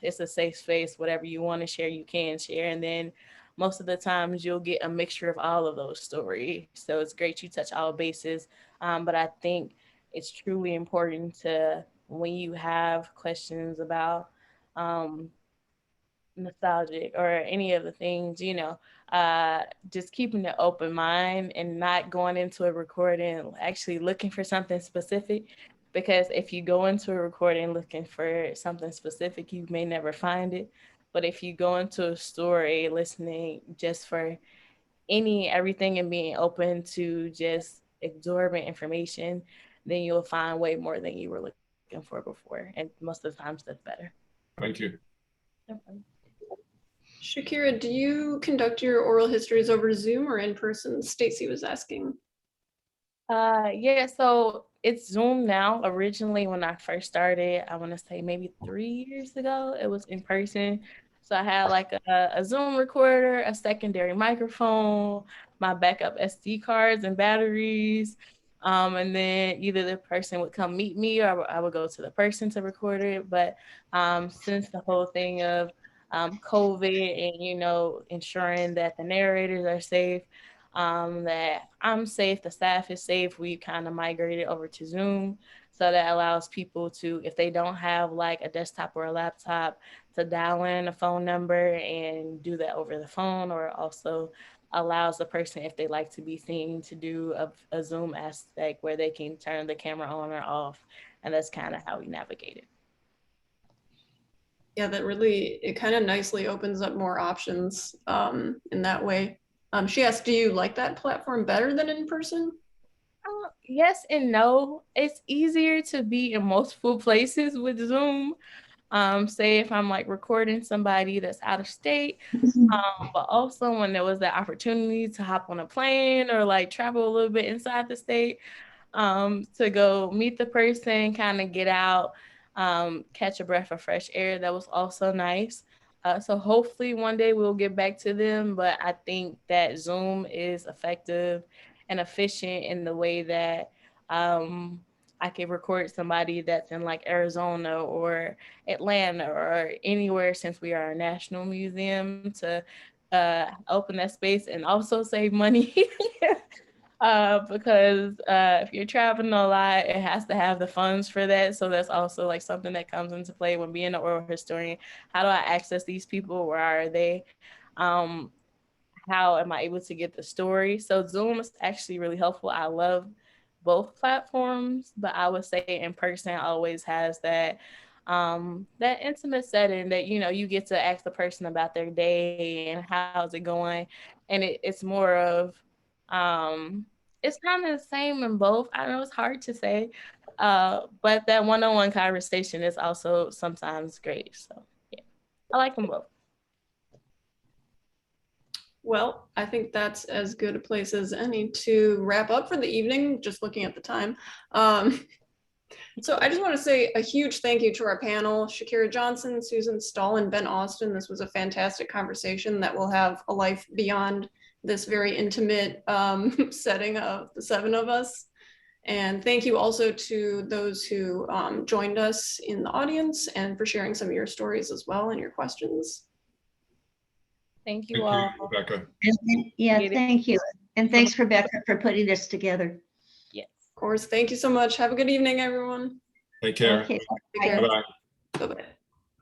it's a safe space. Whatever you want to share, you can share. And then most of the times you'll get a mixture of all of those stories. So it's great you touch all bases. But I think it's truly important to, when you have questions about nostalgic or any of the things, just keeping an open mind and not going into a recording actually looking for something specific. Because if you go into a recording looking for something specific, you may never find it. But if you go into a story listening just for everything, and being open to just absorbing information, then you'll find way more than you were looking for before. And most of the times that's better. Thank you. Shakira, do you conduct your oral histories over Zoom or in person? Stacy was asking. Yeah, so it's Zoom now. Originally, when I first started, I want to say maybe 3 years ago, it was in person. So I had like a Zoom recorder, a secondary microphone, my backup SD cards and batteries. And then either the person would come meet me, or I would go to the person to record it. But since the whole thing of COVID and, ensuring that the narrators are safe, that I'm safe, the staff is safe, we kind of migrated over to Zoom. So that allows people to, if they don't have like a desktop or a laptop, to dial in a phone number and do that over the phone, or also allows the person, if they like to be seen, to do a Zoom aspect where they can turn the camera on or off. And that's kind of how we navigate it. Yeah, it kind of nicely opens up more options in that way. She asked, do you like that platform better than in person? Yes and no. It's easier to be in multiple places with Zoom. Say if I'm like recording somebody that's out of state, but also when there was the opportunity to hop on a plane or like travel a little bit inside the state, to go meet the person, kind of get out, catch a breath of fresh air. That was also nice. So hopefully one day we'll get back to them, but I think that Zoom is effective and efficient in the way that I could record somebody that's in like Arizona or Atlanta or anywhere, since we are a national museum, to open that space and also save money. Because if you're traveling a lot, it has to have the funds for that. So that's also like something that comes into play when being an oral historian. How do I access these people? Where are they? How am I able to get the story? So Zoom is actually really helpful. I love both platforms, but I would say in person always has that that intimate setting that, you know, you get to ask the person about their day and how's it going. And it's more of it's kind of the same in both. I know it's hard to say, but that one-on-one conversation is also sometimes great. So yeah, I like them both. Well, I think that's as good a place as any to wrap up for the evening, just looking at the time. So I just want to say a huge thank you to our panel, Shakira Johnson, Susan Stahl, and Ben Austin. This was a fantastic conversation that will have a life beyond this very intimate setting of the 7 of us. And thank you also to those who joined us in the audience and for sharing some of your stories as well and your questions. Thank you Thank all. you, Rebecca. Yeah, Get it. thank you. And thanks, Rebecca, for putting this together. Yes. Of course, thank you so much. Have a good evening, everyone. Take care. Okay. Take care. Bye-bye. Bye-bye.